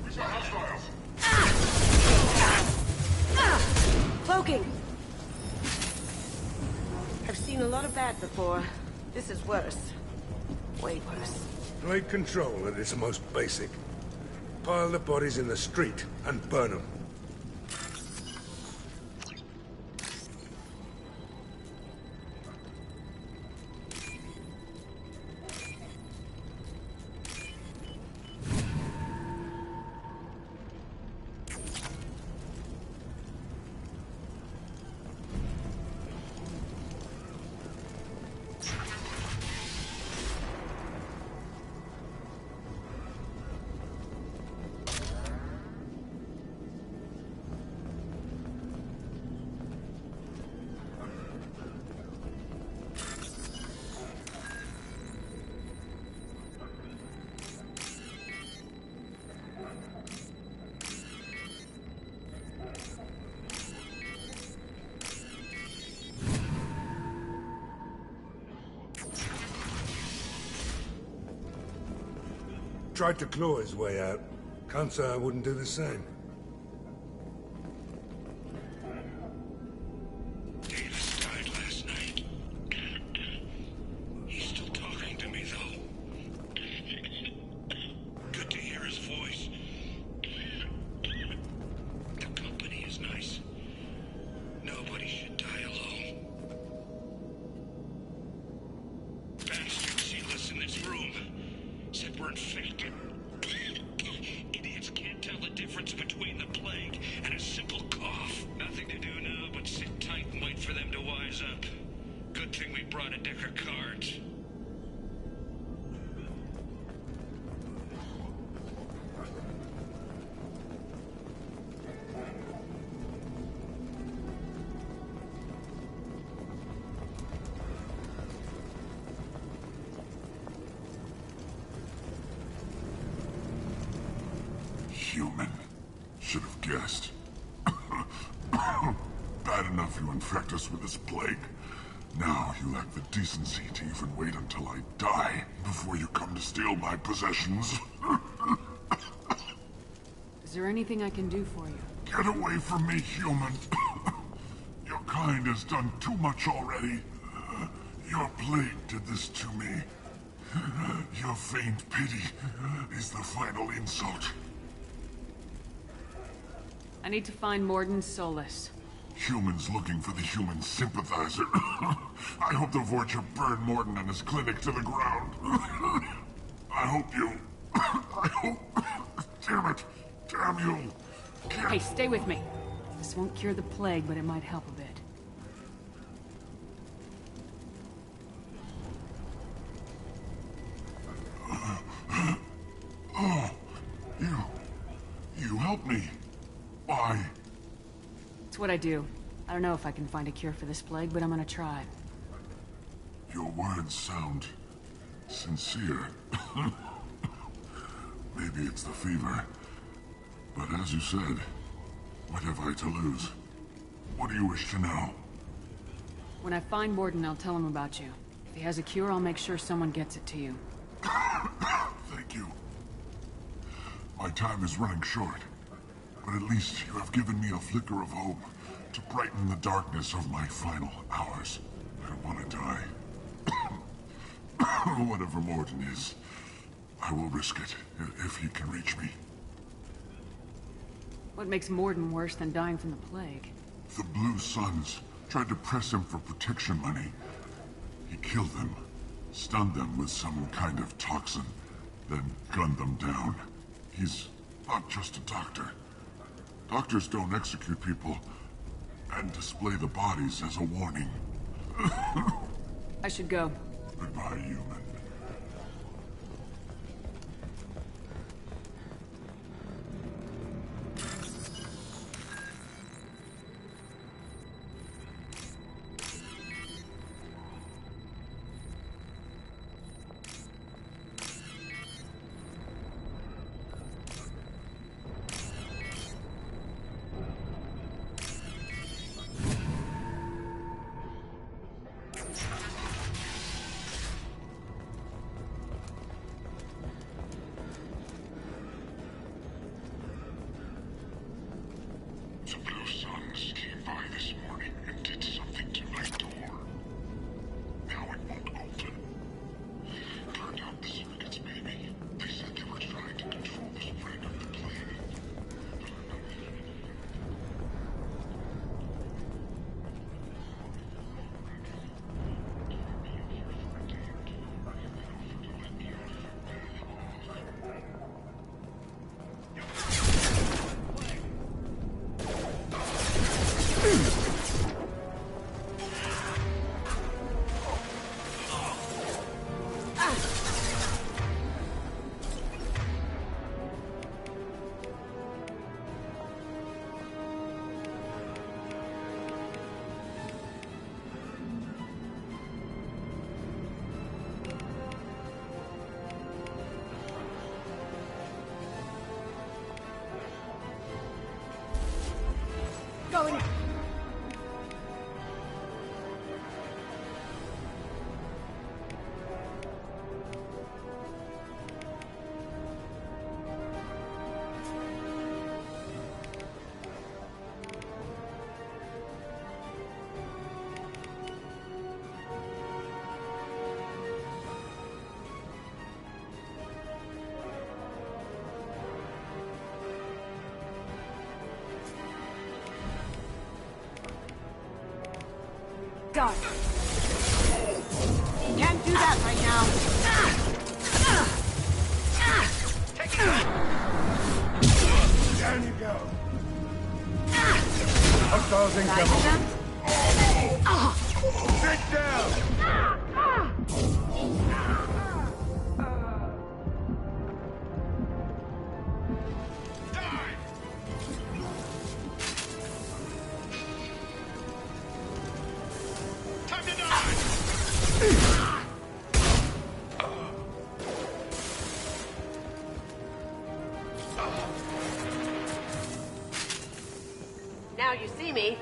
We got hostiles. Cloaking! I've seen a lot of bad before. This is worse. Way worse. Take control at its most basic. Pile the bodies in the street and burn them. tried to claw his way out. Can't say I wouldn't do the same. Davis died last night. He's still talking to me, though. Good to hear his voice. The company is nice. Nobody should die alone. Bastards see us in this room. Said we're infected. Idiots can't tell the difference between the plague and a simple cough. Nothing to do now but sit tight and wait for them to wise up. Good thing we brought a deck of cards. Human. Should have guessed. Bad enough you infect us with this plague. Now you lack the decency to even wait until I die before you come to steal my possessions. Is there anything I can do for you? Get away from me, human. Your kind has done too much already. Your plague did this to me. Your feigned pity is the final insult. I need to find Morden Solus. Humans looking for the human sympathizer. I hope the Vorcha burn Morden and his clinic to the ground. I hope you... I hope... Damn it! Damn you! Hey, stay with me. This won't cure the plague, but it might help a bit. Oh, you helped me. Why? It's what I do. I don't know if I can find a cure for this plague, but I'm gonna try. Your words sound sincere. Maybe it's the fever. But as you said, what have I to lose? What do you wish to know? When I find Morden, I'll tell him about you. If he has a cure, I'll make sure someone gets it to you. Thank you. My time is running short. But at least you have given me a flicker of hope to brighten the darkness of my final hours. I don't want to die. Whatever Morden is, I will risk it if he can reach me. What makes Morden worse than dying from the plague? The Blue Suns tried to press him for protection money. He killed them, stunned them with some kind of toxin, then gunned them down. He's not just a doctor. Doctors don't execute people and display the bodies as a warning. I should go. Goodbye, human. Going. dark. Can't do that right now. Take it out. Down you go. Hostiles incoming. Sit down. Time to die. Now you see me.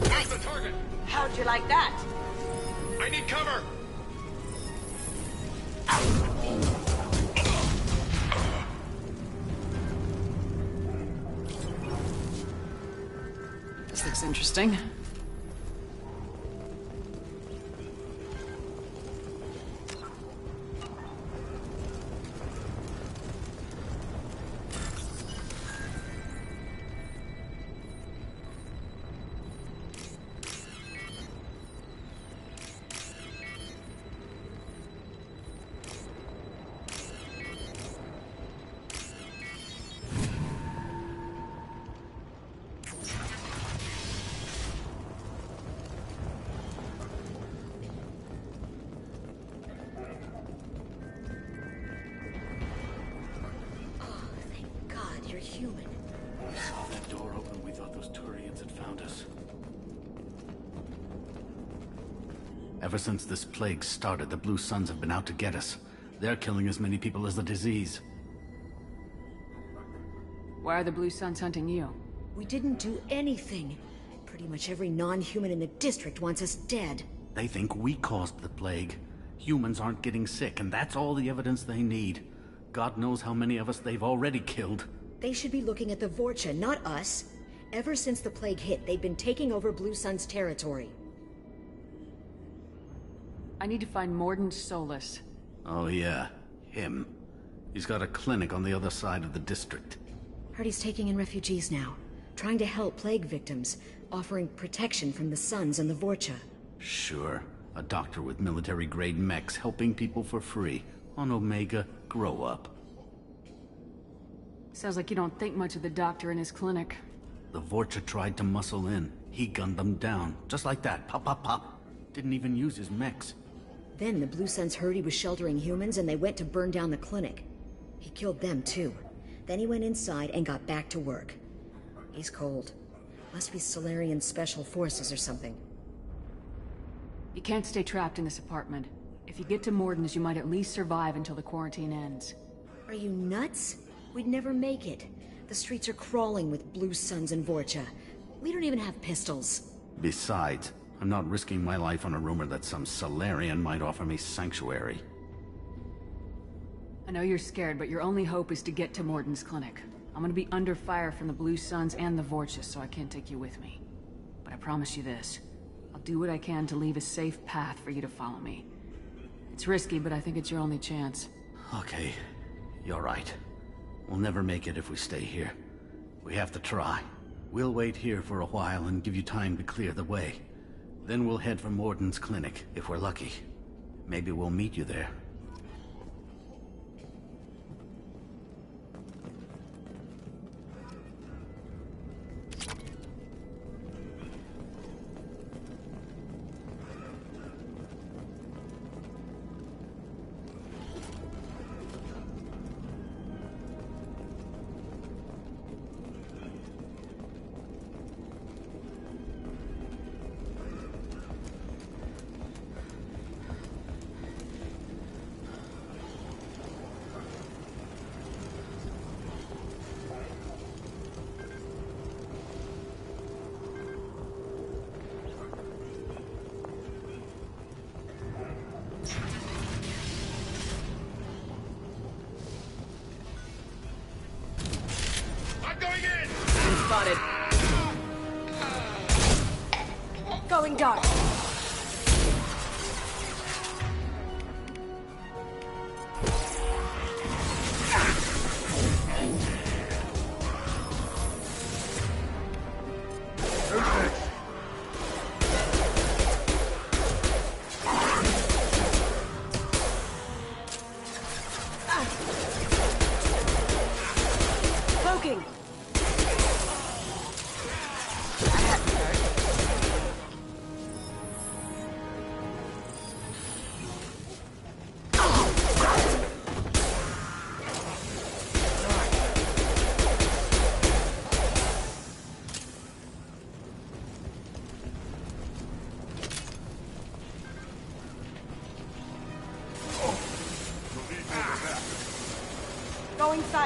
Where's the target? How'd you like that? I need cover. This looks interesting. You're human. When we saw that door open, we thought those Turians had found us. Ever since this plague started, the Blue Suns have been out to get us. They're killing as many people as the disease. Why are the Blue Suns hunting you? We didn't do anything. Pretty much every non-human in the district wants us dead. They think we caused the plague. Humans aren't getting sick, and that's all the evidence they need. God knows how many of us they've already killed. They should be looking at the Vorcha, not us. Ever since the plague hit, they've been taking over Blue Sun's territory. I need to find Mordin Solus. Oh yeah, him. He's got a clinic on the other side of the district. Heard he's taking in refugees now, trying to help plague victims, offering protection from the Suns and the Vorcha. Sure, a doctor with military-grade mechs helping people for free. On Omega, grow up. Sounds like you don't think much of the doctor in his clinic. The Vorcha tried to muscle in. He gunned them down, just like that. Pop, pop, pop. Didn't even use his mechs. Then the Blue Suns heard he was sheltering humans and they went to burn down the clinic. He killed them too. Then he went inside and got back to work. He's cold. Must be Solarian Special Forces or something. You can't stay trapped in this apartment. If you get to Mordin's, you might at least survive until the quarantine ends. Are you nuts? We'd never make it. The streets are crawling with Blue Suns and Vorcha. We don't even have pistols. Besides, I'm not risking my life on a rumor that some Solarian might offer me sanctuary. I know you're scared, but your only hope is to get to Mordin's clinic. I'm gonna be under fire from the Blue Suns and the Vorcha, so I can't take you with me. But I promise you this. I'll do what I can to leave a safe path for you to follow me. It's risky, but I think it's your only chance. Okay, you're right. We'll never make it if we stay here. We have to try. We'll wait here for a while and give you time to clear the way. Then we'll head for Mordin's clinic, if we're lucky. Maybe we'll meet you there. Spotted. Going dark.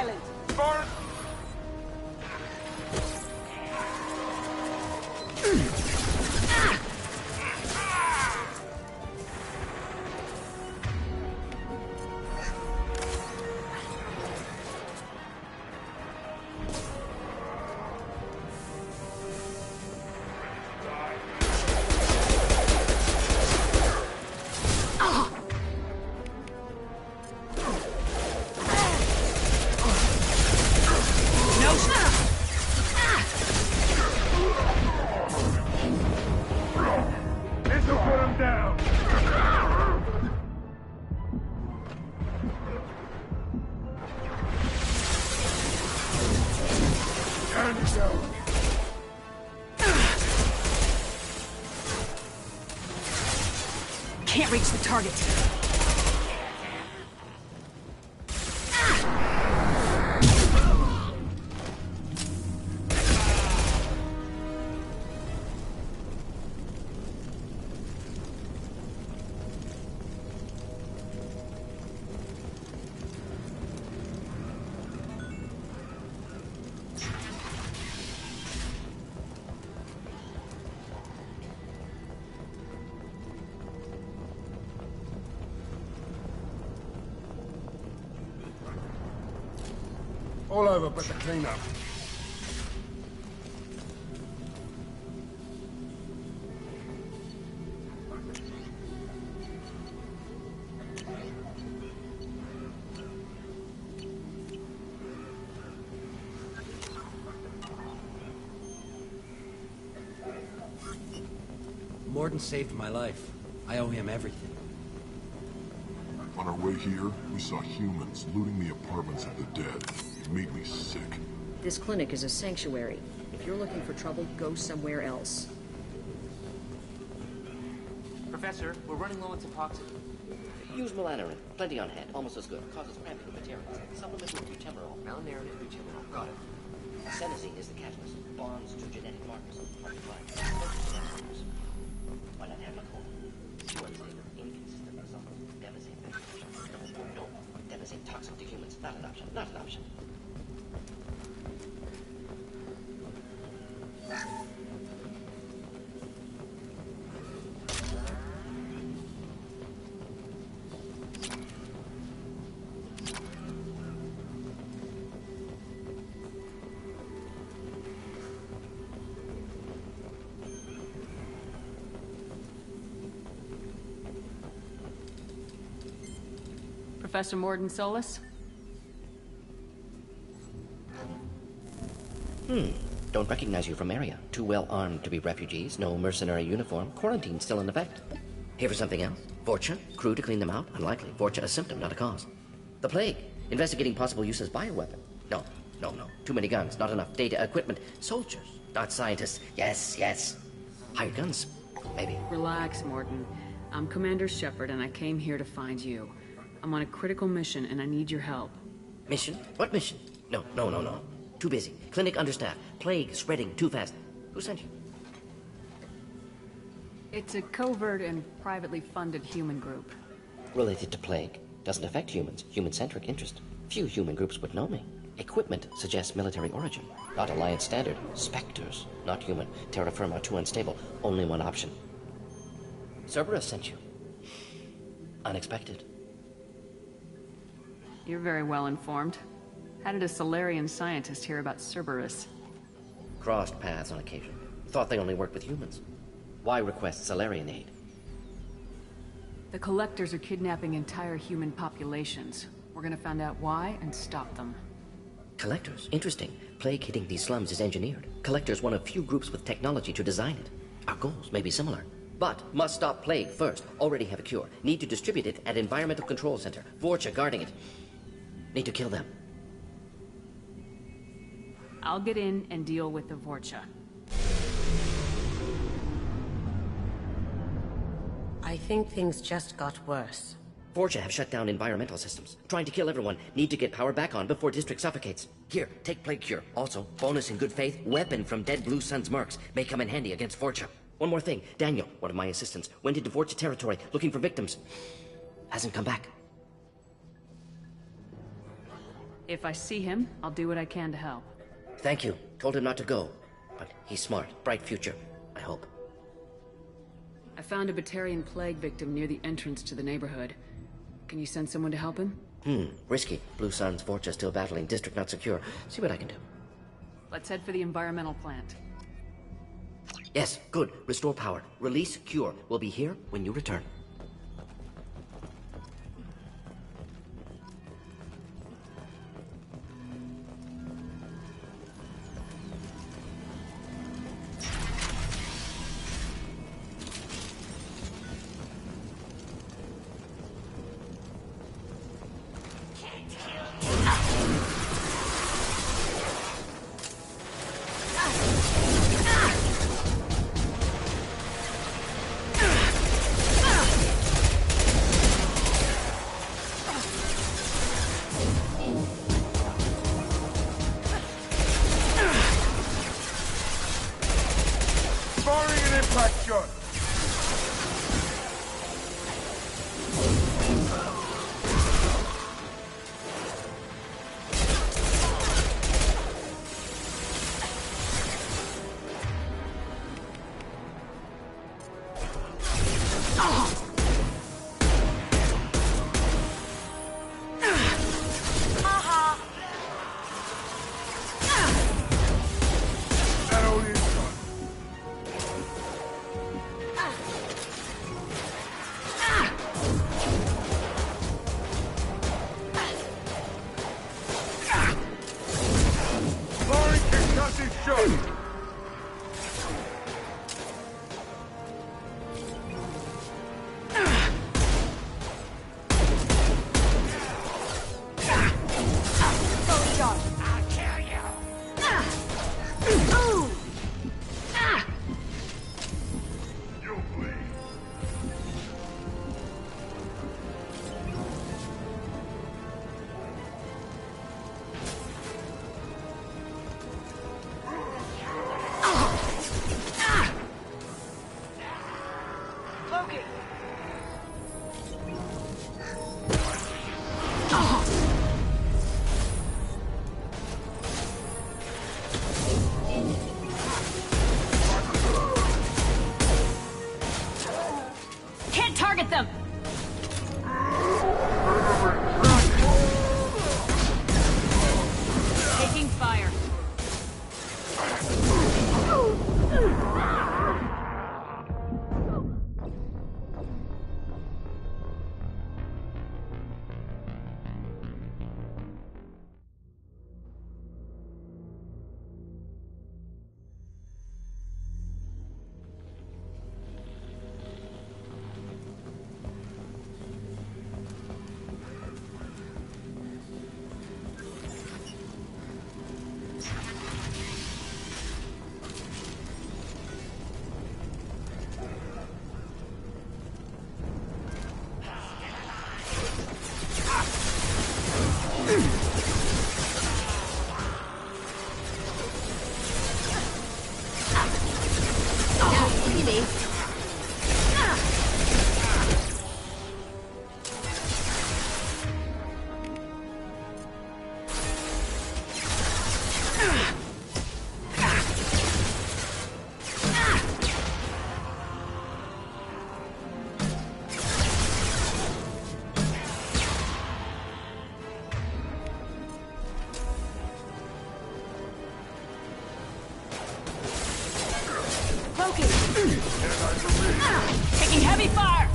silent. Burn! Can't reach the target. All over but the cleanup. Morden saved my life. I owe him everything. On our way here, we saw humans looting the apartments of the dead. It made me sick. This clinic is a sanctuary. If you're looking for trouble, go somewhere else. Professor, we're running low on Suboxone. Use melanorin. Plenty on hand. Almost as good. Causes cramping materials. Supplement with butemurol. Melanorin and butemurol. Got it. Adenosine is the catalyst. Bonds to genetic markers. Why not have a cold? Too unstable. Inconsistent results. Devastating vegetation. No. Devastating toxic to humans. Not an option. Not an option. Professor Morden Solus? Don't recognize you from area. Too well armed to be refugees. No mercenary uniform. Quarantine still in effect. Here for something else? Vorcha? Crew to clean them out? Unlikely. Vorcha a symptom, not a cause. The plague. Investigating possible use as bioweapon. No. Too many guns. Not enough data, equipment. Soldiers, not scientists. Yes. Hired guns. Maybe. Relax, Morden. I'm Commander Shepard, and I came here to find you. I'm on a critical mission, and I need your help. Mission? What mission? No. Too busy. Clinic understaffed. Plague spreading too fast. Who sent you? It's a covert and privately funded human group. Related to plague. Doesn't affect humans. Human-centric interest. Few human groups would know me. Equipment suggests military origin. Not Alliance standard. Spectres. Not human. Terra firma too unstable. Only one option. Cerberus sent you. Unexpected. You're very well informed. How did a Solarian scientist hear about Cerberus? Crossed paths on occasion. Thought they only worked with humans. Why request Solarian aid? The Collectors are kidnapping entire human populations. We're gonna find out why and stop them. Collectors? Interesting. Plague hitting these slums is engineered. Collectors one of few groups with technology to design it. Our goals may be similar. But must stop plague first. Already have a cure. Need to distribute it at Environmental Control Center. Vorcha guarding it. Need to kill them. I'll get in and deal with the Vorcha. I think things just got worse. Vorcha have shut down environmental systems. Trying to kill everyone. Need to get power back on before district suffocates. Here, take plague cure. Also, bonus in good faith, weapon from dead Blue Sun's mercs. May come in handy against Vorcha. One more thing. Daniel, one of my assistants, went into Vorcha territory looking for victims. Hasn't come back. If I see him, I'll do what I can to help. Thank you. Told him not to go. But he's smart. Bright future, I hope. I found a Batarian plague victim near the entrance to the neighborhood. Can you send someone to help him? Risky. Blue Sun's Vorcha still battling. District not secure. See what I can do. Let's head for the environmental plant. Yes, good. Restore power. Release cure. We'll be here when you return. Taking heavy fire!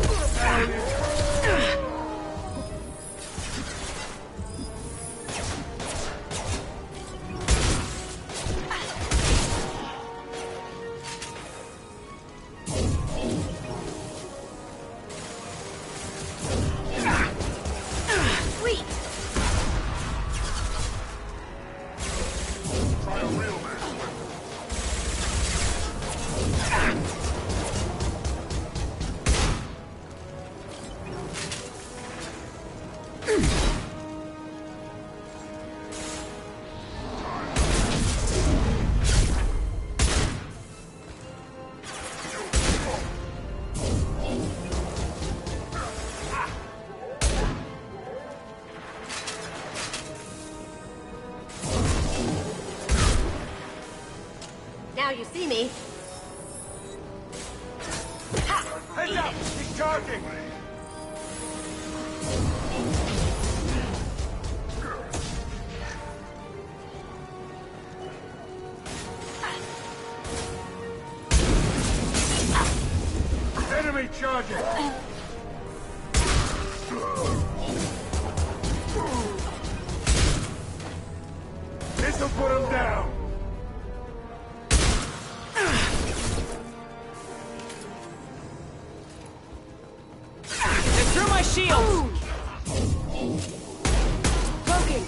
now you see me. Heads up! He's charging! Enemy charging! This'll put him down! They're through my shield! Poking!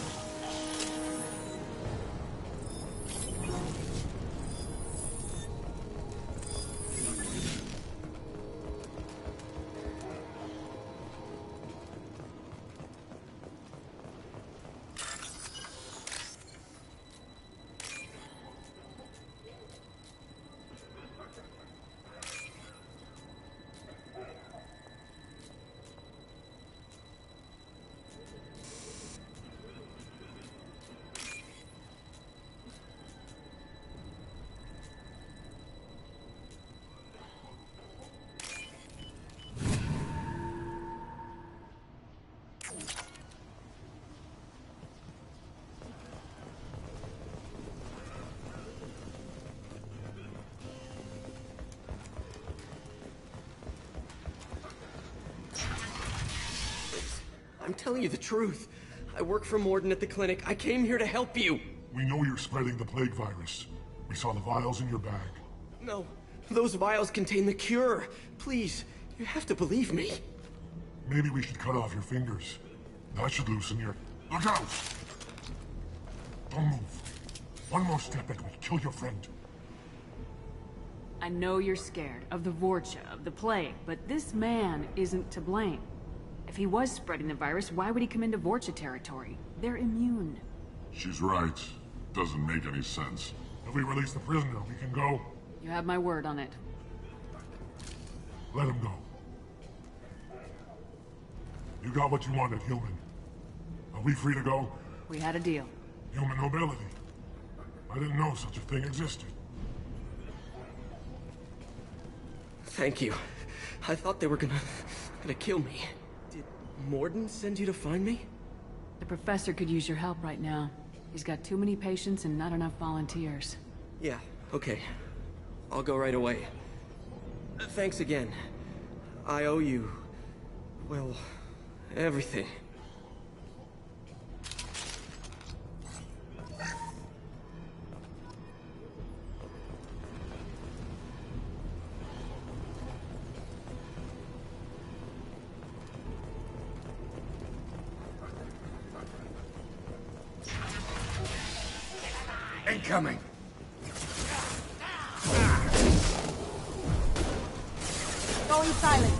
I'm telling you the truth. I work for Morden at the clinic. I came here to help you. We know you're spreading the plague virus. We saw the vials in your bag. No, those vials contain the cure. Please, you have to believe me. Maybe we should cut off your fingers. That should loosen your... Look out! Don't move. One more step and we'll kill your friend. I know you're scared of the Vorcha, of the plague, but this man isn't to blame. If he was spreading the virus, why would he come into Vorcha territory? They're immune. She's right. Doesn't make any sense. If we release the prisoner, we can go. You have my word on it. Let him go. You got what you wanted, human. Are we free to go? We had a deal. Human nobility. I didn't know such a thing existed. Thank you. I thought they were gonna kill me. Did Morden send you to find me? The professor could use your help right now. He's got too many patients and not enough volunteers. Yeah, okay. I'll go right away. Thanks again. I owe you... well, everything. Incoming! Going silent.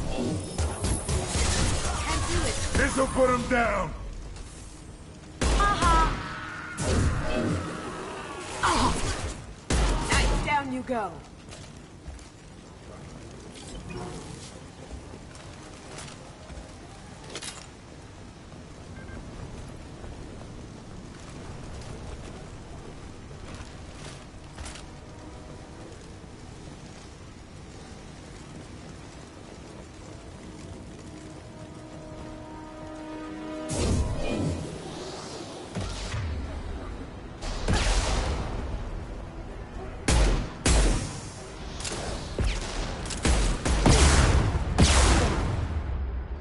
Can't do it. This'll put him down! Nice, down you go.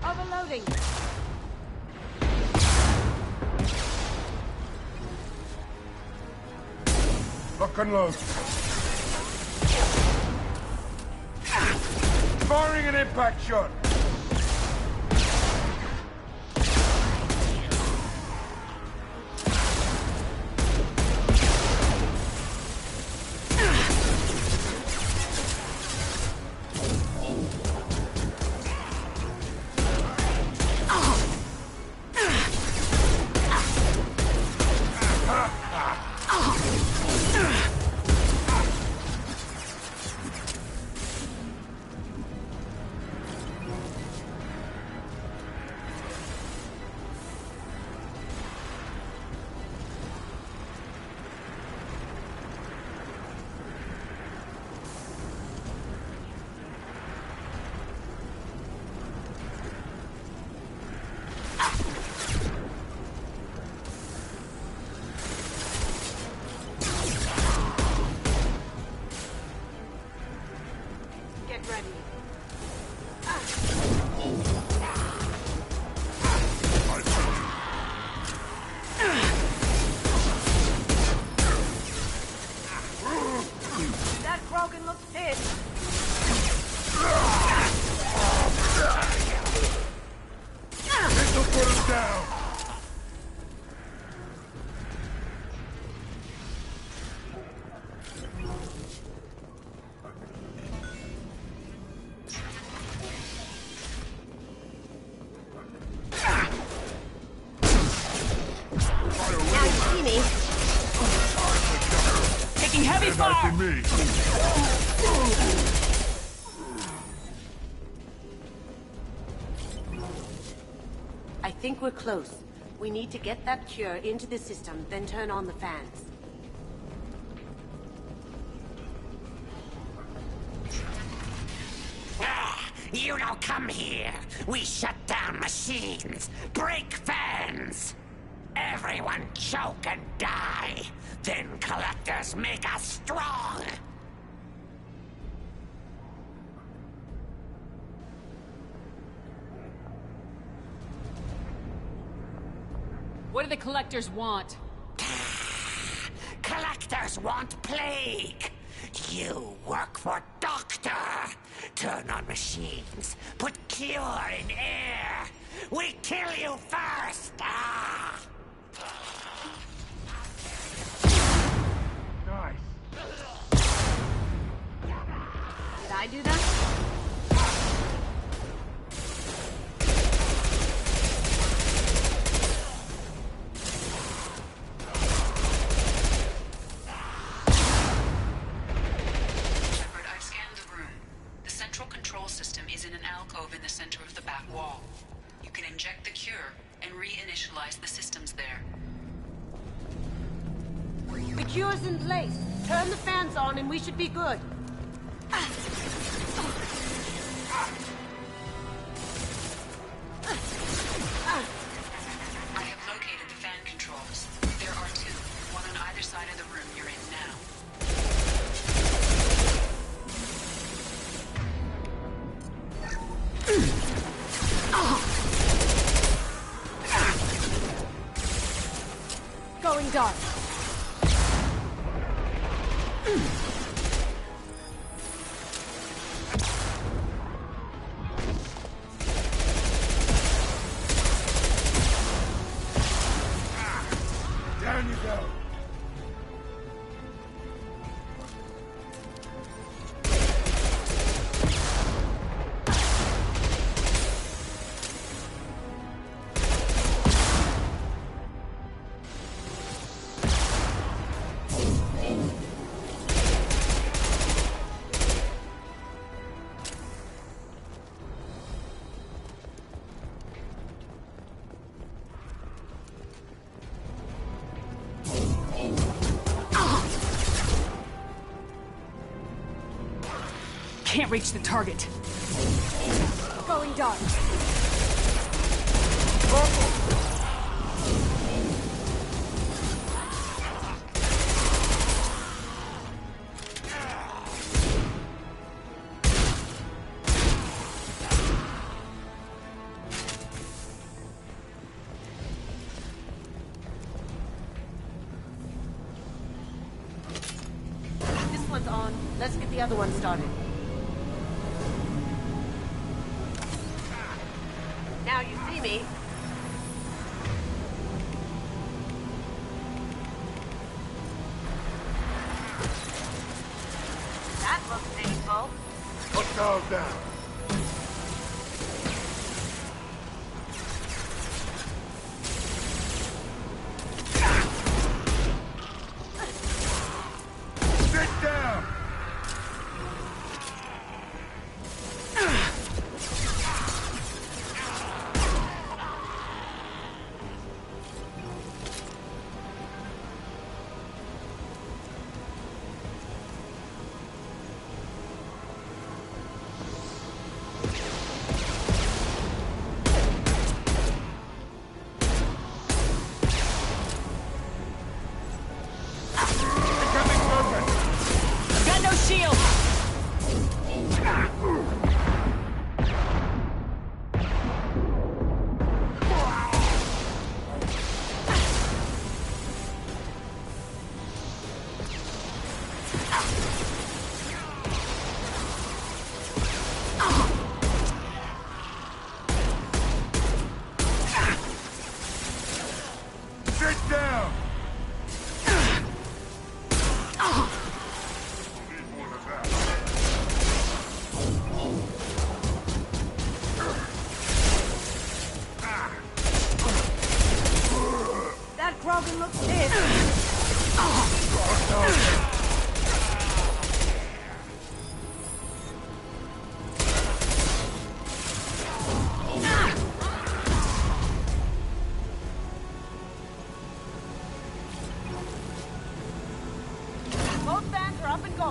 Overloading. Lock and load. Firing an impact shot. Get ready. That Krogan looks pissed. This'll put him down. Now you see me. Taking heavy fire! I think we're close. We need to get that cure into the system, then turn on the fans. You don't come here. We shut down machines, break fans. Everyone choke and die. Then collectors make us strong. What do the collectors want? Collectors want plague. You work for Doctor. Turn on machines. Put cure in air. We kill you first. Ah! Nice. Did I do that? Shepard, I've scanned the room. The central control system is in an alcove in the center of the back wall. You can inject the cure and reinitialize the systems there. The cure's in place. Turn the fans on and we should be good. I have located the fan controls. There are two, one on either side of the room you're in now. Going dark. Down you go. Can't reach the target. Going dark. This one's on. Let's get the other one started. Now you see me. That looks painful. Hostile down. Sit down. Got no shield!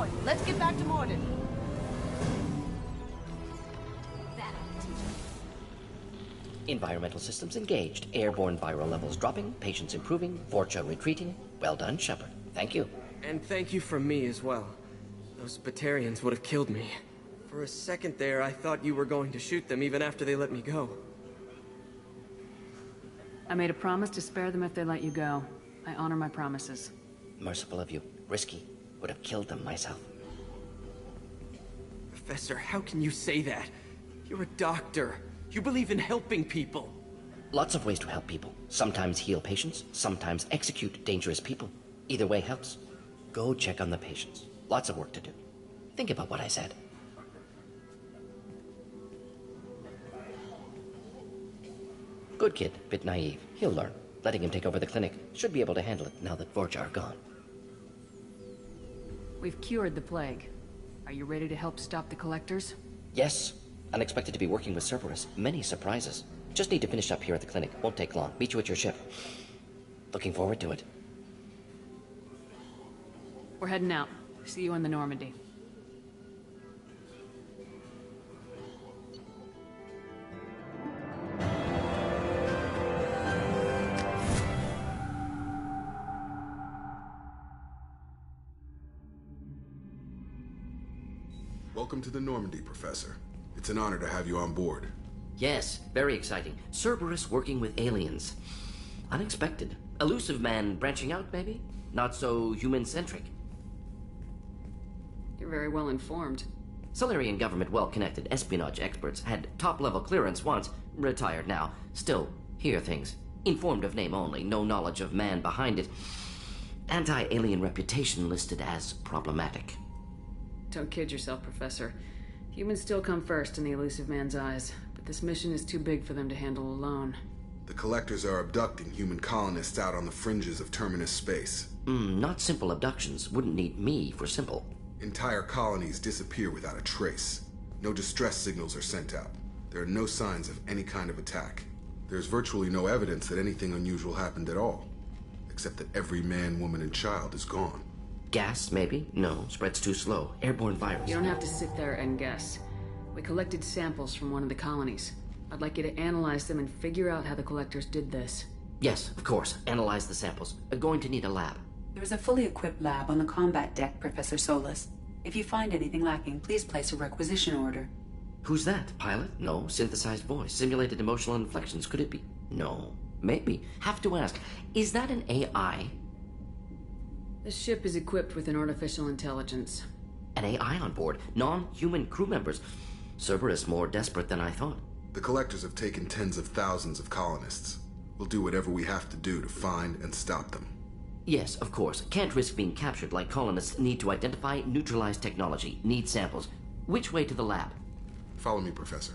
on. Let's get back to Morden. Environmental systems engaged. Airborne viral levels dropping. Patients improving. Vorcha retreating. Well done, Shepard. Thank you. And thank you from me as well. Those Batarians would have killed me. For a second there, I thought you were going to shoot them even after they let me go. I made a promise to spare them if they let you go. I honor my promises. Merciful of you. Risky. Would have killed them myself. Professor, how can you say that? You're a doctor. You believe in helping people. Lots of ways to help people. Sometimes heal patients, sometimes execute dangerous people. Either way helps. Go check on the patients. Lots of work to do. Think about what I said. Good kid, bit naive. He'll learn. Letting him take over the clinic. Should be able to handle it now that Vorcha are gone. We've cured the plague. Are you ready to help stop the collectors? Yes. Unexpected to be working with Cerberus. Many surprises. Just need to finish up here at the clinic. Won't take long. Meet you at your ship. Looking forward to it. We're heading out. See you on the Normandy. Welcome to the Normandy, Professor. It's an honor to have you on board. Yes, very exciting. Cerberus working with aliens. Unexpected. Elusive man branching out, maybe? Not so human-centric. You're very well informed. Solarian government well-connected espionage experts had top-level clearance once, retired now. Still, hear things. Informed of name only, no knowledge of man behind it. Anti-alien reputation listed as problematic. Don't kid yourself, Professor. Humans still come first in the elusive man's eyes, but this mission is too big for them to handle alone. The Collectors are abducting human colonists out on the fringes of Terminus space. Not simple abductions. Wouldn't need me for simple. Entire colonies disappear without a trace. No distress signals are sent out. There are no signs of any kind of attack. There's virtually no evidence that anything unusual happened at all, except that every man, woman, and child is gone. Gas, maybe? No, spreads too slow. Airborne virus. You don't have to sit there and guess. We collected samples from one of the colonies. I'd like you to analyze them and figure out how the Collectors did this. Yes, of course. Analyze the samples. Going to need a lab. There's a fully equipped lab on the combat deck, Professor Solis. If you find anything lacking, please place a requisition order. Who's that? Pilot? No. Synthesized voice. Simulated emotional inflections. Could it be? No. Maybe. Have to ask. Is that an AI? The ship is equipped with an artificial intelligence. An AI on board. Non-human crew members. Cerberus more desperate than I thought. The Collectors have taken tens of thousands of colonists. We'll do whatever we have to do to find and stop them. Yes, of course. Can't risk being captured like colonists need to identify, neutralize technology, need samples. Which way to the lab? Follow me, Professor.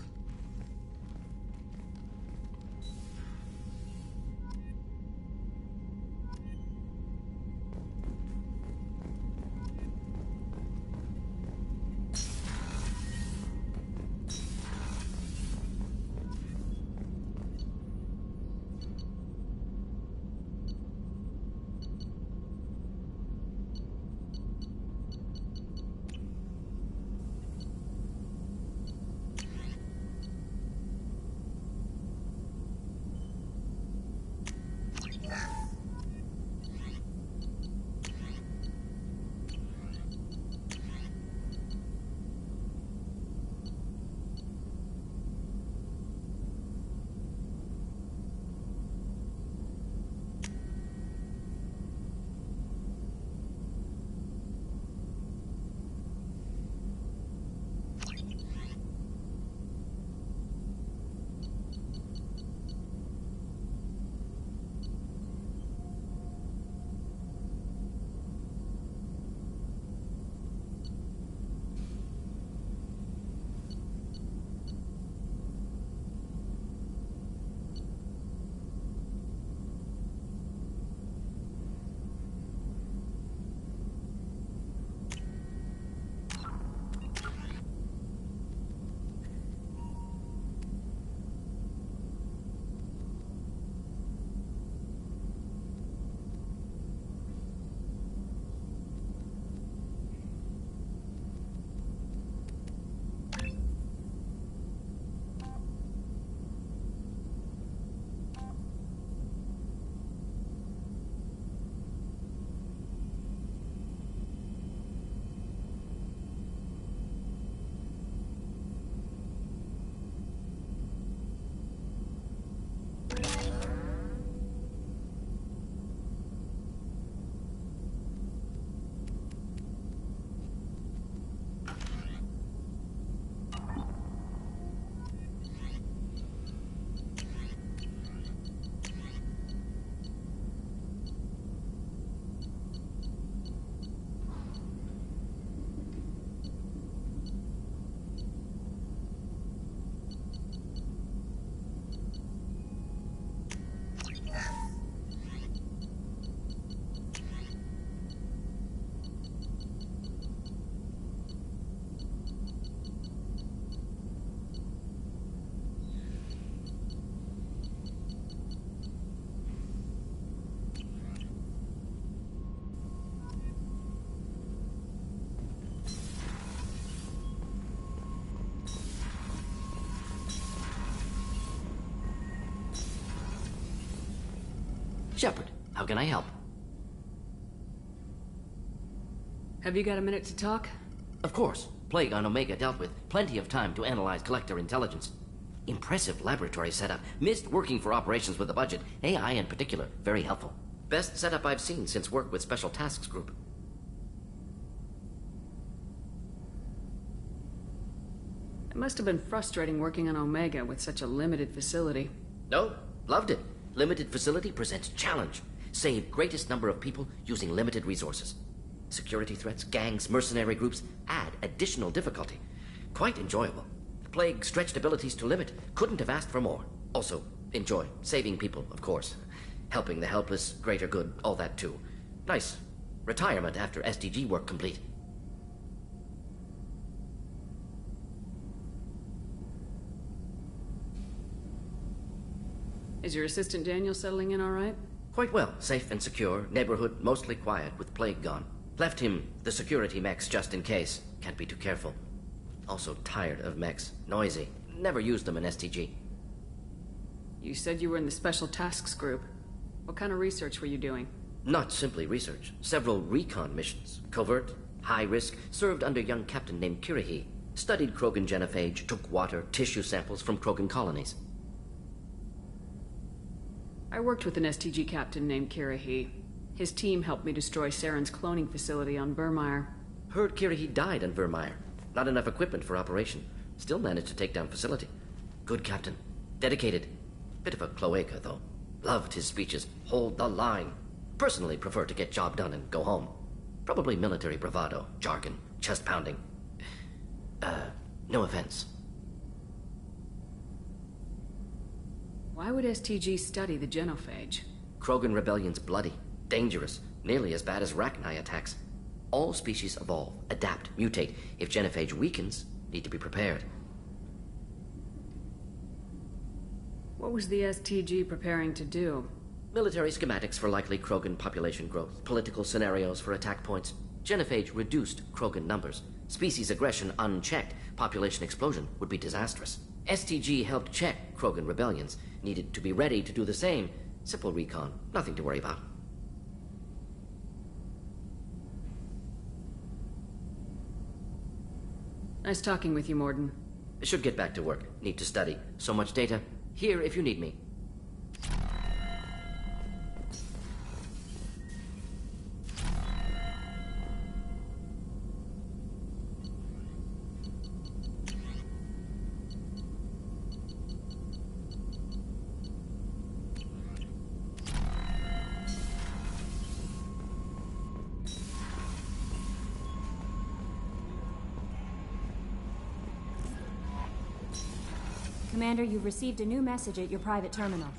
Shepard, how can I help? Have you got a minute to talk? Of course. Plague on Omega dealt with. Plenty of time to analyze collector intelligence. Impressive laboratory setup. Missed working for operations with a budget. AI in particular. Very helpful. Best setup I've seen since work with Special Tasks Group. It must have been frustrating working on Omega with such a limited facility. No, loved it. Limited facility presents challenge. Save greatest number of people using limited resources. Security threats, gangs, mercenary groups add additional difficulty. Quite enjoyable. Plague stretched abilities to limit. Couldn't have asked for more. Also, enjoy. Saving people, of course. Helping the helpless, greater good, all that too. Nice. Retirement after SDG work complete. Is your assistant Daniel settling in all right? Quite well. Safe and secure. Neighborhood mostly quiet with Plague gone. Left him the security mechs just in case. Can't be too careful. Also tired of mechs. Noisy. Never used them in STG. You said you were in the Special Tasks Group. What kind of research were you doing? Not simply research. Several recon missions. Covert, high risk, served under a young captain named Kirihi. Studied Krogan genophage, took water, tissue samples from Krogan colonies. I worked with an STG captain named Kirihi. His team helped me destroy Saren's cloning facility on Vermeer. Heard Kirihi died on Vermeer. Not enough equipment for operation. Still managed to take down facility. Good captain. Dedicated. Bit of a cloaca, though. Loved his speeches. Hold the line. Personally prefer to get job done and go home. Probably military bravado, jargon, chest pounding. No offense. Why would STG study the genophage? Krogan rebellion's bloody, dangerous, nearly as bad as Rachni attacks. All species evolve, adapt, mutate. If genophage weakens, need to be prepared. What was the STG preparing to do? Military schematics for likely Krogan population growth, political scenarios for attack points. Genophage reduced Krogan numbers. Species aggression unchecked, population explosion would be disastrous. STG helped check Krogan rebellions. Needed to be ready to do the same. Simple recon, nothing to worry about. Nice talking with you, Morden. Should get back to work. Need to study. So much data. Here if you need me. Commander, you've received a new message at your private terminal.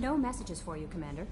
No messages for you, Commander.